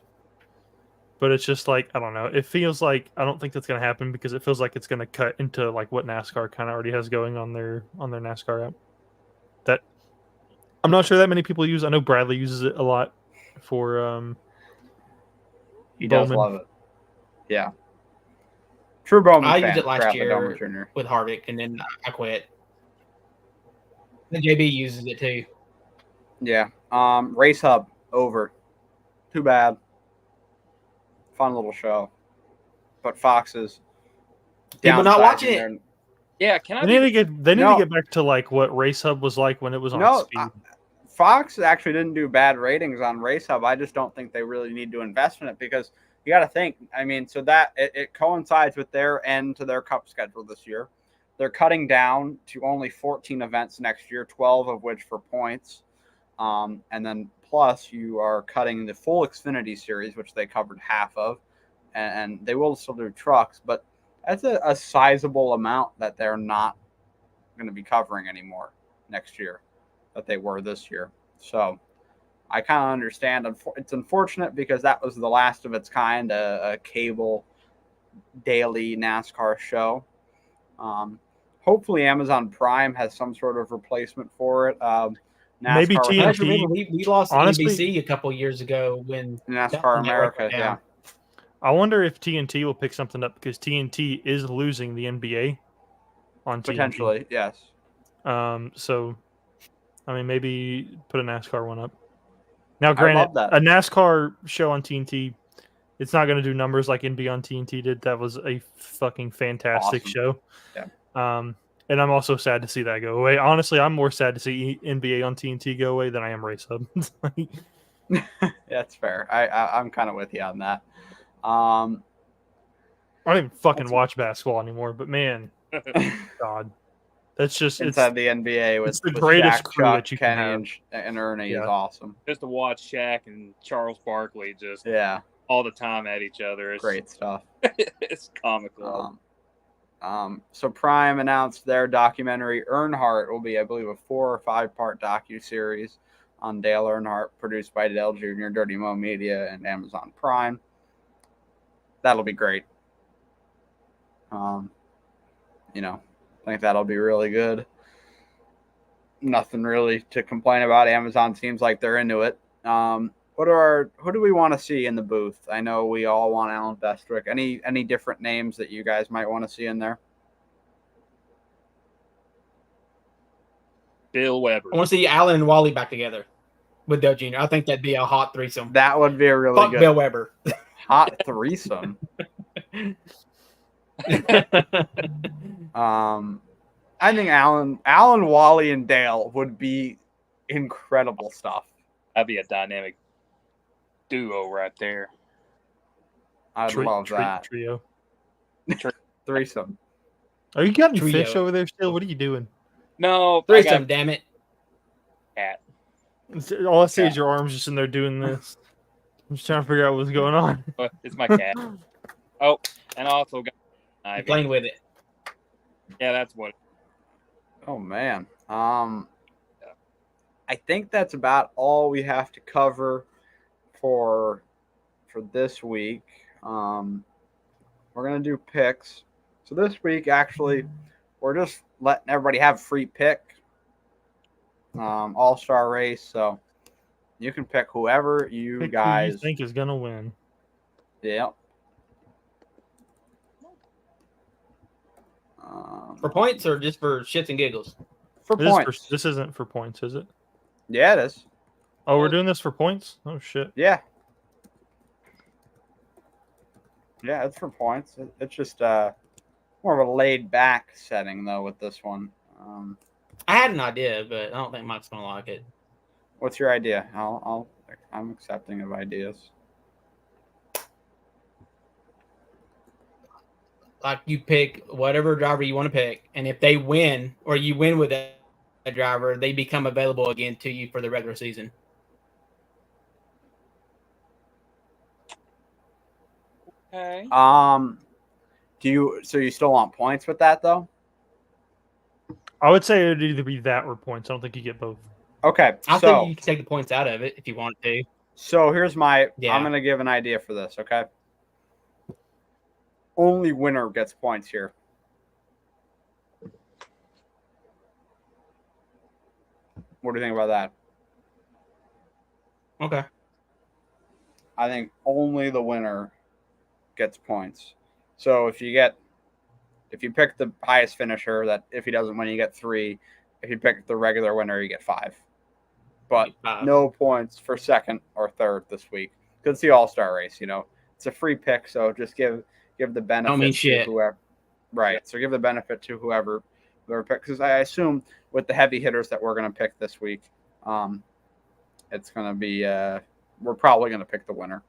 Speaker 3: But it's just like, I don't know. It feels like, I don't think that's going to happen because it feels like it's going to cut into like what NASCAR kind of already has going on their NASCAR app. That I'm not sure that many people use. I know Bradley uses it a lot for
Speaker 1: he
Speaker 3: Bowman.
Speaker 1: does love it. Yeah, true Bowman
Speaker 2: I
Speaker 1: fan.
Speaker 2: used it last
Speaker 1: Bradley
Speaker 2: year
Speaker 1: Bowman Jr.
Speaker 2: with Harvick, and then I quit. And JB uses it too.
Speaker 1: Yeah. Race Hub over. Too bad. Fun little show. But Fox's
Speaker 2: People not watching it.
Speaker 4: Yeah, can I?
Speaker 3: They need to get back to like what Race Hub was like when it was on Speed.
Speaker 1: Fox actually didn't do bad ratings on Race Hub. I just don't think they really need to invest in it because you got to think. I mean, so that it coincides with their end to their Cup schedule this year. They're cutting down to only 14 events next year, 12 of which for points. And then plus you are cutting the full Xfinity series, which they covered half of. And they will still do trucks, but that's a sizable amount that they're not going to be covering anymore next year that they were this year. So I kind of understand. It's unfortunate because that was the last of its kind, a cable daily NASCAR show. Hopefully Amazon Prime has some sort of replacement for it.
Speaker 3: Maybe TNT.
Speaker 2: We lost NBC a couple years ago when
Speaker 1: NASCAR America. Yeah.
Speaker 3: I wonder if TNT will pick something up because TNT is losing the NBA on TNT.
Speaker 1: Potentially, yes.
Speaker 3: So, I mean, maybe put a NASCAR one up. Now, granted, a NASCAR show on TNT, it's not going to do numbers like NBA on TNT did. That was a fucking fantastic show.
Speaker 1: Yeah.
Speaker 3: And I'm also sad to see that go away. Honestly, I'm more sad to see NBA on TNT go away than I am Race Hub.
Speaker 1: That's fair. I'm kind of with you on that.
Speaker 3: I don't even fucking watch basketball anymore, but man, God, that's just
Speaker 1: inside the NBA with
Speaker 3: the greatest
Speaker 1: Shaq,
Speaker 3: crew
Speaker 1: Chuck,
Speaker 3: that you
Speaker 1: Kenny,
Speaker 3: can have.
Speaker 1: and Ernie is awesome.
Speaker 4: Just to watch Shaq and Charles Barkley just all the time at each other. It's
Speaker 1: great stuff.
Speaker 4: It's comical.
Speaker 1: So Prime announced their documentary Earnhardt will be, I believe, a 4 or 5 part docu-series on Dale Earnhardt, produced by Dale Jr., Dirty Mo Media, and Amazon Prime. That'll be great. I think that'll be really good. Nothing really to complain about. Amazon seems like they're into it. Who do we want to see in the booth? I know we all want Alan Bestwick. Any different names that you guys might want to see in there?
Speaker 4: Bill Weber.
Speaker 2: I want to see Alan and Wally back together with Dale Jr. I think that'd be a hot threesome.
Speaker 1: That would be a really good
Speaker 2: Bill Weber.
Speaker 1: Hot threesome. I think Alan, Wally, and Dale would be incredible stuff.
Speaker 4: That'd be a dynamic duo right there.
Speaker 1: I'd love that.
Speaker 3: Trio.
Speaker 1: Threesome.
Speaker 3: Are you getting fish over there still? What are you doing?
Speaker 4: No.
Speaker 2: Threesome, damn it.
Speaker 4: Cat.
Speaker 3: All I see is your arms just in there doing this. I'm just trying to figure out what's going on.
Speaker 4: It's my cat. Oh, and also got
Speaker 2: Ivy. Playing with it.
Speaker 4: Yeah, that's what.
Speaker 1: Oh man. I think that's about all we have to cover for this week. We're gonna do picks. So this week, actually, we're just letting everybody have a free pick. All-star race, so you can pick whoever you guys
Speaker 3: who you think is gonna win.
Speaker 1: Yep.
Speaker 2: For points or just for shits and giggles?
Speaker 1: For points.
Speaker 3: This isn't for points, is it?
Speaker 1: Yeah, it is.
Speaker 3: Oh, we're doing this for points? Oh, shit.
Speaker 1: Yeah. Yeah, it's for points. It's just more of a laid-back setting, though, with this one.
Speaker 2: I had an idea, but I don't think Mike's gonna like it.
Speaker 1: What's your idea? I'm accepting of ideas.
Speaker 2: Like you pick whatever driver you want to pick, and if they win or you win with a driver, they become available again to you for the regular season.
Speaker 4: Okay.
Speaker 1: So you still want points with that though?
Speaker 3: I would say it would either be that or points. I don't think you get both.
Speaker 1: Okay.
Speaker 2: I think you can take the points out of it if you want to.
Speaker 1: So here's I'm
Speaker 2: Yeah.
Speaker 1: gonna give an idea for this, okay? Only winner gets points here. What do you think about that?
Speaker 2: Okay.
Speaker 1: I think only the winner gets points. So if you pick the highest finisher, that if he doesn't win, you get 3. If you pick the regular winner, you get 5. But no points for second or third this week. Because it's the All-Star race, It's a free pick, so just give the benefit to whoever. Right. So give the benefit to whoever picks. Because I assume with the heavy hitters that we're going to pick this week, it's going to be we're probably going to pick the winner.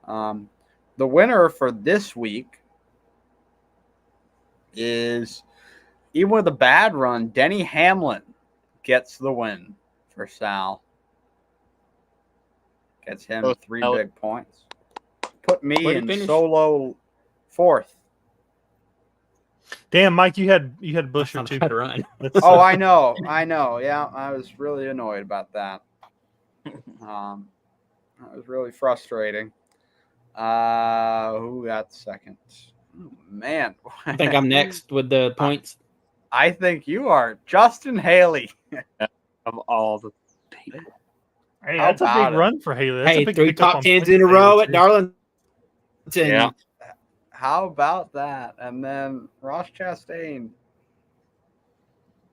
Speaker 1: The winner for this week is, even with a bad run, Denny Hamlin gets the win for Sal. Gets him 3 big points. Put me in solo 4th.
Speaker 3: Damn, Mike, you had Busher too.
Speaker 2: Run.
Speaker 1: Oh, I know. Yeah, I was really annoyed about that. That was really frustrating. Who got second? Oh, man.
Speaker 2: I think I'm next with the points.
Speaker 1: I think you are. Justin Haley.
Speaker 4: Of all the people.
Speaker 3: Hey, that's a big run for Haley. That's a big
Speaker 2: 3 top 10s in a row at Darlington.
Speaker 4: Yeah.
Speaker 1: How about that? And then Ross Chastain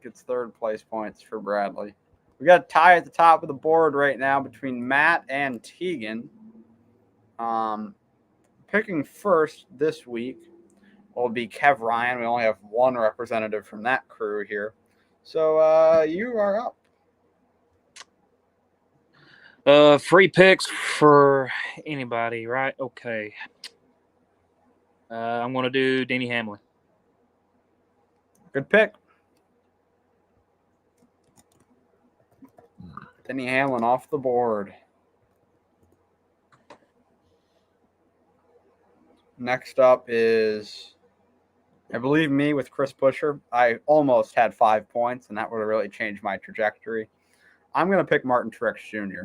Speaker 1: gets 3rd place points for Bradley. We got a tie at the top of the board right now between Matt and Tegan. Picking first this week will be Kev Ryan. We only have one representative from that crew here. So you are up.
Speaker 4: Free picks for anybody, right? Okay. I'm going to do Denny Hamlin.
Speaker 1: Good pick. Denny Hamlin off the board. Next up is, I believe, me with Chris Buescher. I almost had 5 points, and that would have really changed my trajectory. I'm going to pick Martin Truex Jr.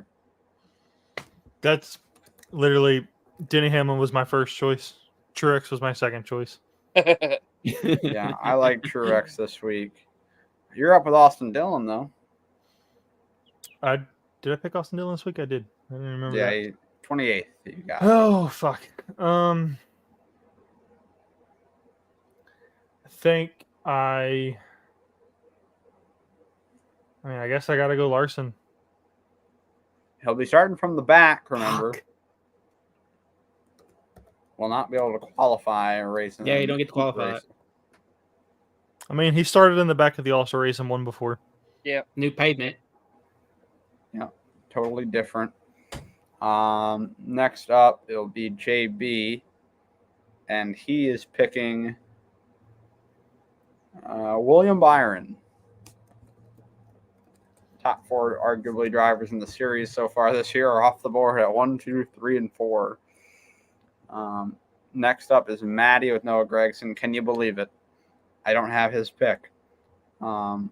Speaker 3: That's literally, Denny Hamlin was my first choice. Truex was my second choice.
Speaker 1: Yeah, I like Truex this week. You're up with Austin Dillon, though.
Speaker 3: Did I pick Austin Dillon this week? I did. I didn't remember.
Speaker 1: Yeah, 28th. You got.
Speaker 3: Oh fuck. I think I guess I gotta go Larson.
Speaker 1: He'll be starting from the back, remember. Fuck. Will not be able to qualify a race.
Speaker 2: Yeah, you don't get to qualify.
Speaker 1: Race.
Speaker 3: I mean, he started in the back of the All-Star race and won before.
Speaker 2: Yeah, new pavement.
Speaker 1: Yeah, totally different. Next up, it'll be JB, and he is picking William Byron. Top 4 arguably drivers in the series so far this year are off the board at 1, 2, 3, and 4. Next up is Maddie with Noah Gragson. Can you believe it? I don't have his pick. Sal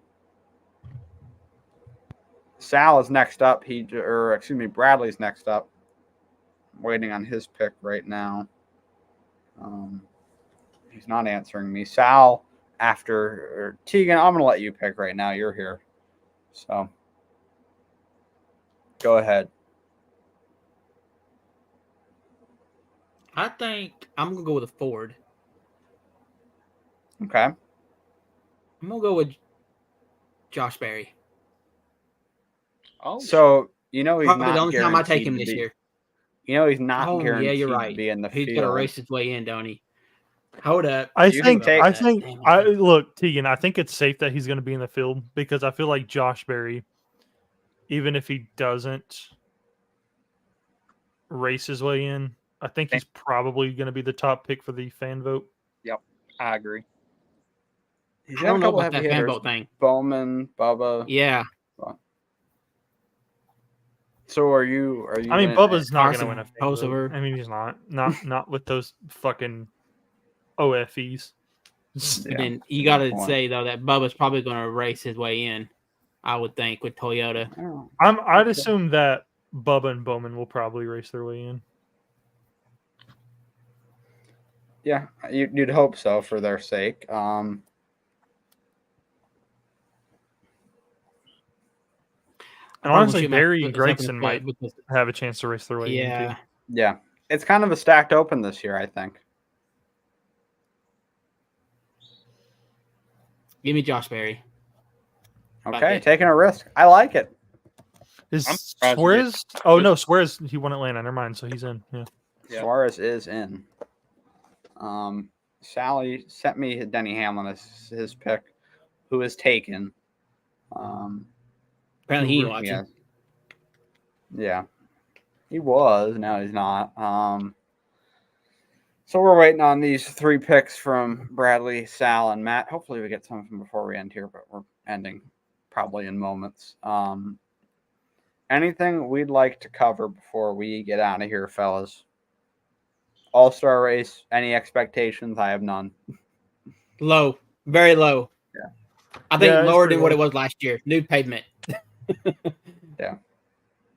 Speaker 1: is next up. Bradley's next up. I'm waiting on his pick right now. He's not answering me. Sal, Tegan, I'm going to let you pick right now. You're here. So, go ahead.
Speaker 2: I think I'm going to go with a Ford.
Speaker 1: Okay.
Speaker 2: I'm gonna go with Josh Berry.
Speaker 4: Oh,
Speaker 1: So he's
Speaker 2: Probably the
Speaker 1: not
Speaker 2: only time I take him
Speaker 1: guaranteed to
Speaker 2: this
Speaker 1: be.
Speaker 2: year.
Speaker 1: He's not
Speaker 2: Oh yeah,
Speaker 1: guaranteed
Speaker 2: you're
Speaker 1: to
Speaker 2: right.
Speaker 1: be in the
Speaker 2: He's
Speaker 1: field.
Speaker 2: got to race his way in, don't he? Hold up.
Speaker 3: I
Speaker 1: You can
Speaker 3: think.
Speaker 1: take-
Speaker 3: Look, Tegan. I think it's safe that he's going to be in the field because I feel like Josh Berry, even if he doesn't race his way in, I think he's probably going to be the top pick for the fan vote.
Speaker 4: yep, I agree.
Speaker 1: He's
Speaker 2: I
Speaker 1: got
Speaker 2: don't
Speaker 1: a
Speaker 2: know
Speaker 1: couple
Speaker 2: about
Speaker 1: heavy
Speaker 2: that fan
Speaker 1: hitters:
Speaker 2: vote thing.
Speaker 1: Bowman, Bubba.
Speaker 2: Yeah,
Speaker 1: So are you?
Speaker 3: I mean,
Speaker 1: in-
Speaker 3: Bubba's not going to
Speaker 2: Carson
Speaker 3: win a fan
Speaker 2: Kosover.
Speaker 3: vote. I mean, he's not with those fucking OFEs.
Speaker 2: But
Speaker 1: Yeah,
Speaker 2: then you
Speaker 1: good
Speaker 2: got to
Speaker 1: point.
Speaker 2: say though that Bubba's probably going to race his way in. I would think with Toyota.
Speaker 1: I don't know.
Speaker 3: I'd assume that Bubba and Bowman will probably race their way in.
Speaker 1: Yeah, you'd hope so for their sake.
Speaker 3: And honestly, Barry and Gregson might have a chance to race their way in too.
Speaker 1: Yeah, it's kind of a stacked open this year, I think.
Speaker 2: Give me Josh Berry.
Speaker 1: Okay, taking a risk. I like it.
Speaker 3: Is
Speaker 4: I'm surprised you
Speaker 3: Suarez? Oh no, Suarez. He won Atlanta. Never mind. So he's in. Yeah.
Speaker 4: Yeah.
Speaker 1: Suarez is in. Sally sent me Denny Hamlin as his pick, who is taken.
Speaker 2: Apparently he ain't watching.
Speaker 1: Yeah, he was. Now he's not. So we're waiting on these 3 picks from Bradley, Sal, and Matt. Hopefully we get some of them before we end here, but we're ending probably in moments. Anything we'd like to cover before we get out of here, fellas? All-Star race, any expectations? I have none.
Speaker 2: Low. Very low.
Speaker 1: Yeah.
Speaker 2: I think
Speaker 3: Yeah,
Speaker 2: lower
Speaker 3: it's
Speaker 2: than what
Speaker 3: pretty
Speaker 2: it was last year. New pavement.
Speaker 1: Yeah.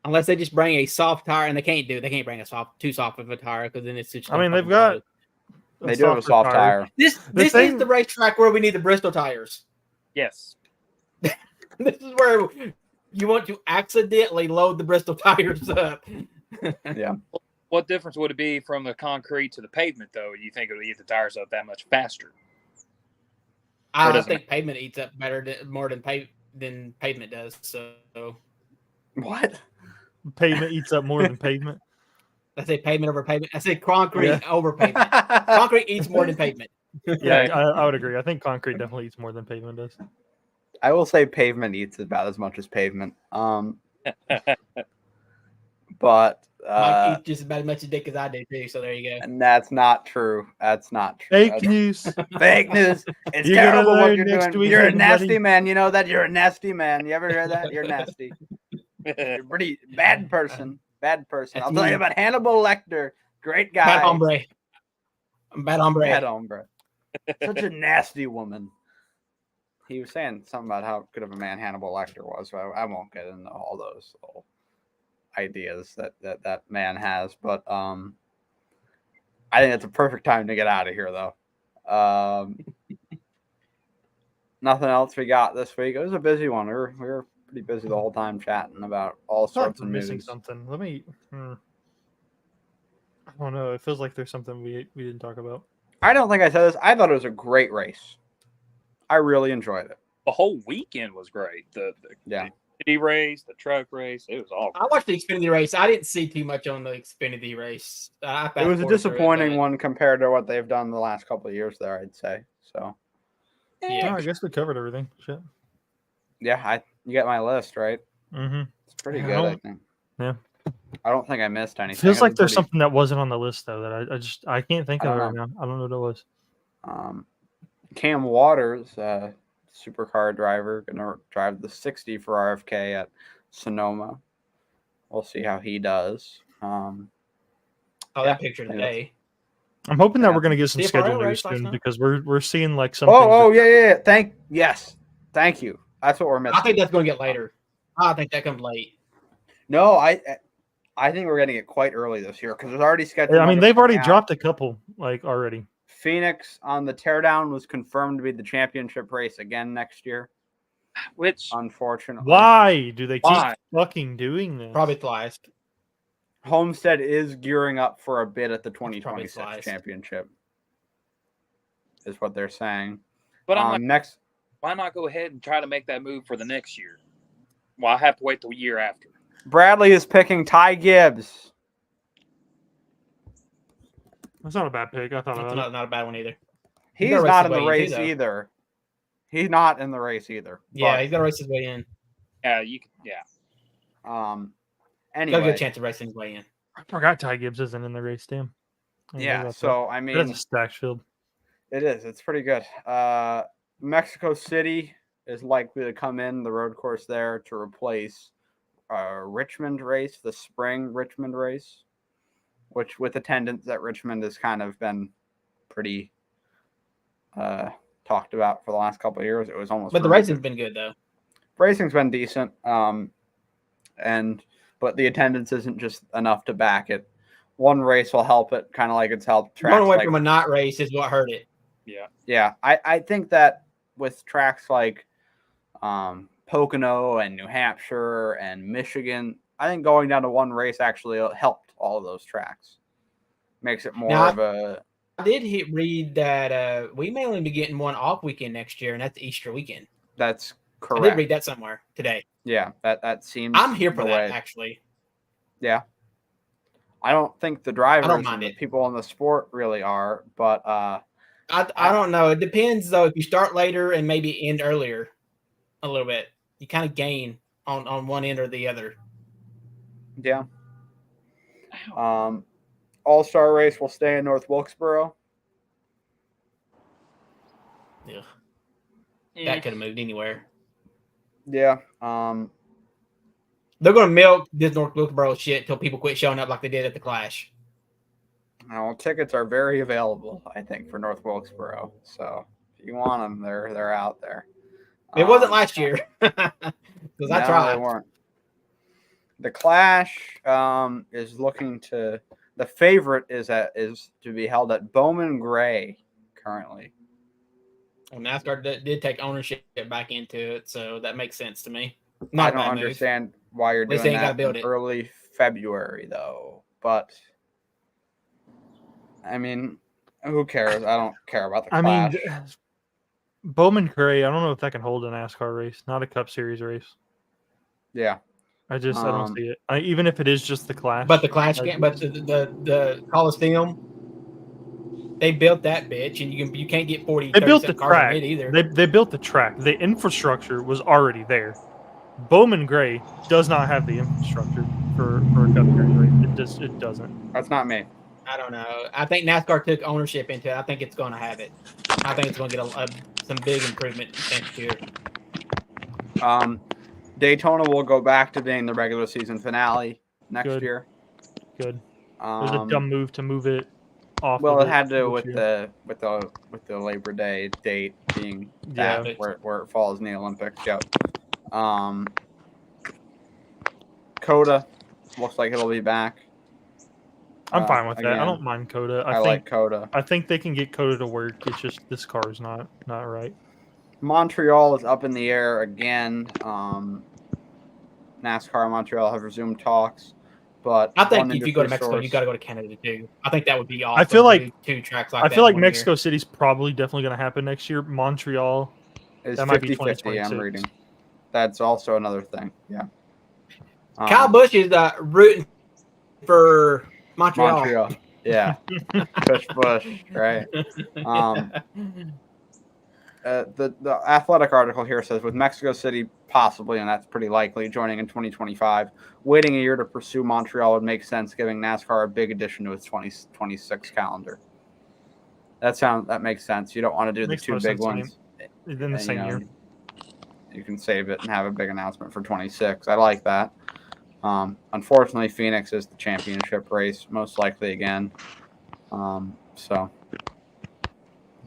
Speaker 2: Unless they just bring a soft tire, and they can't bring a too soft of a tire because then it's just.
Speaker 3: I mean, they've got.
Speaker 1: They do have a soft tire.
Speaker 2: This is the racetrack where we need the Bristol tires.
Speaker 4: Yes.
Speaker 2: This is where you want to accidentally load the Bristol tires up.
Speaker 1: Yeah.
Speaker 4: What difference would it be from the concrete to the pavement, though? You think it would eat the tires up that much faster?
Speaker 2: I think pavement eats up more than pavement does. So
Speaker 1: What?
Speaker 3: Pavement eats up more than pavement.
Speaker 2: I say pavement over pavement. I say concrete over pavement. Concrete eats more than pavement.
Speaker 3: Yeah, I would agree. I think concrete definitely eats more than pavement does.
Speaker 1: I will say pavement eats about as much as pavement. But
Speaker 2: Mike eats just about as much a dick as I do too. So there you go.
Speaker 1: and that's not true. That's not true.
Speaker 3: Fake
Speaker 1: That's
Speaker 3: news.
Speaker 1: fake news. It's
Speaker 3: You're gonna
Speaker 1: terrible what
Speaker 3: learn
Speaker 1: you're
Speaker 3: next
Speaker 1: doing.
Speaker 3: week,
Speaker 1: You're a
Speaker 3: everybody.
Speaker 1: nasty man. You know that you're a nasty man. You ever hear that? You're nasty. You're a pretty bad person. Bad person.
Speaker 2: That's
Speaker 1: I'll tell
Speaker 2: me.
Speaker 1: you about Hannibal Lecter. Great guy.
Speaker 2: Bad hombre. Bad hombre.
Speaker 1: Bad hombre. Such a nasty woman. He was saying something about how good of a man Hannibal Lecter was. So I won't get into all those little ideas that man has, but I think it's a perfect time to get out of here, though. Nothing else we got this week. It was a busy one. We were pretty busy the whole time chatting about all
Speaker 3: I feel like
Speaker 1: sorts
Speaker 3: we're
Speaker 1: of
Speaker 3: missing
Speaker 1: news.
Speaker 3: something. Let me. I don't know. It feels like there's something we didn't talk about.
Speaker 1: I don't think I said this. I thought it was a great race. I really enjoyed it.
Speaker 4: The whole weekend was great. The Xfinity race, the truck race, it was all great.
Speaker 2: I watched the Xfinity race. I didn't see too much on the Xfinity race.
Speaker 1: It was a disappointing one compared to what they've done the last couple of years there, I'd say. So,
Speaker 2: Yeah.
Speaker 3: I guess we covered everything. Shit.
Speaker 1: yeah, you get my list, right?
Speaker 3: Mm-hmm.
Speaker 1: It's pretty
Speaker 3: Yeah,
Speaker 1: good, I think.
Speaker 3: Yeah.
Speaker 1: I don't think I missed anything.
Speaker 3: Feels
Speaker 1: It
Speaker 3: like
Speaker 1: was
Speaker 3: there's
Speaker 1: pretty-
Speaker 3: something that wasn't on the list though that I can't think
Speaker 1: I
Speaker 3: of it
Speaker 1: don't
Speaker 3: right now. I don't know what it was.
Speaker 1: Cam Waters, supercar driver, gonna drive the 60 for RFK at Sonoma. We'll see how he does.
Speaker 2: That picture today.
Speaker 3: I'm hoping that
Speaker 1: Yeah.
Speaker 3: we're gonna get some
Speaker 2: CFRO
Speaker 3: schedule news
Speaker 2: race last
Speaker 3: soon
Speaker 2: night?
Speaker 3: because we're seeing like some.
Speaker 1: Oh yeah. Thank you. That's what we're missing.
Speaker 2: I think that's going to get later. I think that comes late.
Speaker 1: No, I think we're getting it quite early this year because there's already scheduled.
Speaker 3: I mean, they've already
Speaker 1: out.
Speaker 3: dropped a couple already.
Speaker 1: Phoenix on the teardown was confirmed to be the championship race again next year.
Speaker 4: Which
Speaker 1: Unfortunately,
Speaker 3: Why do they keep
Speaker 4: Why?
Speaker 3: fucking doing this?
Speaker 2: Probably last.
Speaker 1: Homestead is gearing up for a bid at the
Speaker 2: probably
Speaker 1: 2026
Speaker 2: lies.
Speaker 1: championship. Is what they're saying.
Speaker 4: but I'm like,
Speaker 1: Next.
Speaker 4: why not go ahead and try to make that move for the next year? Well, I have to wait the year after.
Speaker 1: Bradley is picking Ty Gibbs.
Speaker 3: That's not a bad pick. I thought
Speaker 2: That's
Speaker 3: about it.
Speaker 2: not a bad one either.
Speaker 1: He's
Speaker 2: gotta race
Speaker 1: not
Speaker 2: his
Speaker 1: in the
Speaker 2: way in,
Speaker 1: race
Speaker 2: too, though.
Speaker 1: either. He's not in the race either.
Speaker 2: Yeah, he's got to race his way in.
Speaker 4: Yeah.
Speaker 1: Anyway.
Speaker 2: Got a good chance of racing his way in.
Speaker 3: I forgot Ty Gibbs isn't in the race. Damn. I didn't know
Speaker 1: Yeah,
Speaker 3: about
Speaker 1: so, I
Speaker 3: that.
Speaker 1: mean,
Speaker 3: That's a stacked field.
Speaker 1: it is. It's pretty good. Mexico City is likely to come in, the road course there, to replace Richmond race, the spring Richmond race, which with attendance at Richmond has kind of been pretty talked about for the last couple of years. It was almost.
Speaker 2: But the racing's been good though.
Speaker 1: Racing's been decent, but the attendance isn't just enough to back it. One race will help it, kind of like it's helped tracks.
Speaker 2: Going away from a not race is what hurt it.
Speaker 1: Yeah. I think that with tracks like Pocono and New Hampshire and Michigan, I think going down to one race actually helped all of those tracks. Makes it more of a.
Speaker 2: I did read that we may only be getting one off weekend next year, and that's Easter weekend.
Speaker 1: That's correct.
Speaker 2: I did read that somewhere today.
Speaker 1: Yeah, that seems.
Speaker 2: I'm here for that, actually.
Speaker 1: Yeah. I don't think the drivers
Speaker 2: and
Speaker 1: the people in the sport really are, but
Speaker 2: I don't know. It depends though. If you start later and maybe end earlier a little bit, you kind of gain on one end or the other.
Speaker 1: Yeah. All-Star race will stay in North Wilkesboro.
Speaker 2: Yeah. That could have moved anywhere.
Speaker 1: Yeah.
Speaker 2: They're going to milk this North Wilkesboro shit until people quit showing up like they did at the Clash.
Speaker 1: Well, tickets are very available, I think, for North Wilkesboro. So if you want them, they're out there.
Speaker 2: It wasn't last year because I tried.
Speaker 1: They weren't. The Clash is looking to. The favorite is to be held at Bowman Gray currently.
Speaker 2: Well, NASCAR did take ownership back into it, so that makes sense to me.
Speaker 1: I don't understand why you're doing that in early February, though. But, I mean, who cares? I don't care about the Clash.
Speaker 3: I mean, Bowman Gray, I don't know if that can hold a NASCAR race, not a Cup Series race.
Speaker 1: Yeah.
Speaker 3: I don't see it. Even if it is just the Clash.
Speaker 2: But the Clash game, but the Coliseum, they built that bitch, and you can't get 40.
Speaker 3: They built the track
Speaker 2: either.
Speaker 3: They built the track. The infrastructure was already there. Bowman Gray does not have the infrastructure for a Cup Series race. It doesn't.
Speaker 1: That's not me.
Speaker 2: I don't know. I think NASCAR took ownership into it. I think it's going to have it. I think it's going to get some big improvement next year.
Speaker 1: Daytona will go back to being the regular season finale next year.
Speaker 3: Good. It was a dumb move to move it off.
Speaker 1: Well, it had to with the Labor Day date being where it falls in the Olympics. Yep. Coda looks like it'll be back.
Speaker 3: I'm fine with that. I don't mind Coda.
Speaker 1: I like Coda.
Speaker 3: I think they can get Coda to work. It's just this car is not right.
Speaker 1: Montreal is up in the air again. NASCAR and Montreal have resumed talks, but
Speaker 2: I think if you go to Mexico, you got to go to Canada too. I think that would be awesome.
Speaker 3: I feel like
Speaker 2: two tracks like that.
Speaker 3: I feel like Mexico City's probably definitely going to happen next year. Montreal
Speaker 1: is
Speaker 3: that
Speaker 1: 50-50. I'm reading. That's also another thing. Yeah.
Speaker 2: Kyle Busch is rooting for Montreal.
Speaker 1: Yeah. Busch, right? The Athletic article here says with Mexico City possibly, and that's pretty likely, joining in 2025, waiting a year to pursue Montreal would make sense, giving NASCAR a big addition to its 2026 calendar. That makes sense. You don't want to do the two big ones
Speaker 3: in the same year.
Speaker 1: You can save it and have a big announcement for 26. I like that. Unfortunately, Phoenix is the championship race, most likely again.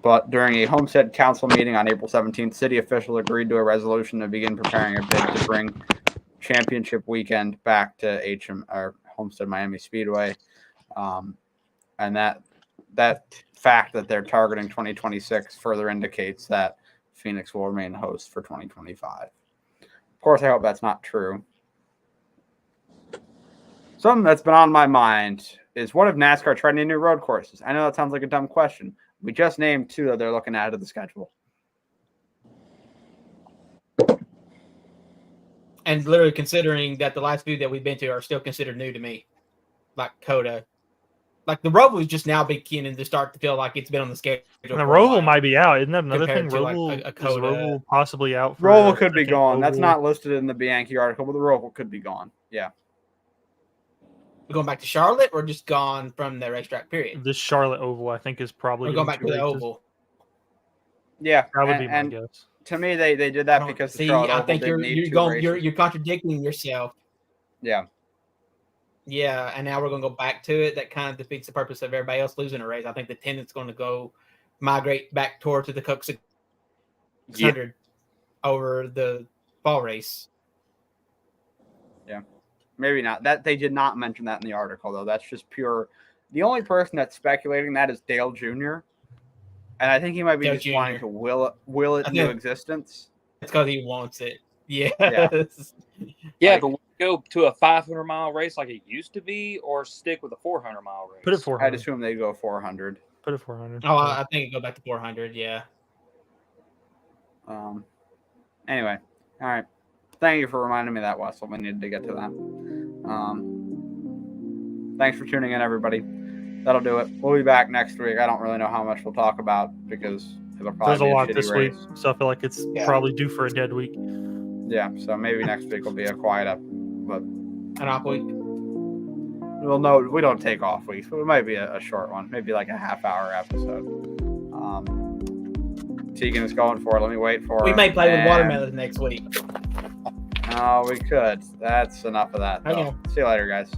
Speaker 1: But during a Homestead Council meeting on April 17th, city officials agreed to a resolution to begin preparing a bid to bring championship weekend back to Homestead Miami Speedway. And that fact that they're targeting 2026 further indicates that Phoenix will remain the host for 2025. Of course, I hope that's not true. Something that's been on my mind is, what if NASCAR tried any new road courses? I know that sounds like a dumb question. We just named two that they're looking at of the schedule.
Speaker 2: And literally considering that the last few that we've been to are still considered new to me, like Coda. Like the Roval is just now beginning to start to feel like it's been on the schedule.
Speaker 3: And the Roval might be out. Isn't that another thing?
Speaker 2: compared to, like,
Speaker 3: Roval,
Speaker 2: a
Speaker 3: is
Speaker 2: Coda.
Speaker 3: Roval possibly out for
Speaker 1: Roval
Speaker 3: a
Speaker 1: could be
Speaker 3: second
Speaker 1: gone. That's
Speaker 3: Roval?
Speaker 1: not listed in the Bianchi article, but the Roval could be gone. Yeah.
Speaker 2: We're going back to Charlotte or just gone from the racetrack period?
Speaker 3: This Charlotte Oval, I think, is probably
Speaker 2: We're going back
Speaker 3: getting
Speaker 2: to the
Speaker 3: 2 races.
Speaker 2: Oval.
Speaker 1: Yeah.
Speaker 3: That would be my
Speaker 1: and
Speaker 3: guess.
Speaker 1: to me, they did that because the Charlotte
Speaker 2: I
Speaker 1: Oval
Speaker 2: think
Speaker 1: didn't need
Speaker 2: you're
Speaker 1: 2
Speaker 2: going
Speaker 1: races.
Speaker 2: you're contradicting yourself.
Speaker 1: Yeah.
Speaker 2: Yeah, and now we're going to go back to it. That kind of defeats the purpose of everybody else losing a race. I think the attendance going to go migrate back toward to the Coke 600 over the fall race.
Speaker 1: Yeah. Maybe not. That they did not mention that in the article, though. That's just pure. The only person that's speculating that is Dale Jr. And I think he might be
Speaker 2: Dale
Speaker 1: just
Speaker 2: Jr.
Speaker 1: wanting to will it into existence.
Speaker 2: It's because he wants it. Yes.
Speaker 4: Yeah,
Speaker 1: Like-
Speaker 4: but would you go to a 500-mile race like it used to be, or stick with a 400-mile race?
Speaker 3: Put it 400.
Speaker 1: I'd assume they go 400.
Speaker 3: Put it 400.
Speaker 2: Oh, I think it go back to 400. Yeah.
Speaker 1: Anyway, all right. Thank you for reminding me of that, Wessel. We needed to get to that. Thanks for tuning in, everybody. That'll do it. We'll be back next week. I don't really know how much we'll talk about because it'll probably
Speaker 3: There's a
Speaker 1: be
Speaker 3: lot
Speaker 1: shitty
Speaker 3: this
Speaker 1: race.
Speaker 3: week, so I feel like it's
Speaker 2: Yeah.
Speaker 3: probably due for a dead week.
Speaker 1: Yeah, so maybe next week will be a quiet up. But
Speaker 2: An off week.
Speaker 1: well, no, we don't take off weeks, but it might be a short one, maybe like a half-hour episode. Tegan is going for it. Let me wait for
Speaker 2: We
Speaker 1: it.
Speaker 2: may play with
Speaker 1: And-
Speaker 2: watermelon next week.
Speaker 1: Oh, we could. That's enough of that.
Speaker 2: Okay.
Speaker 1: though. See you later, guys.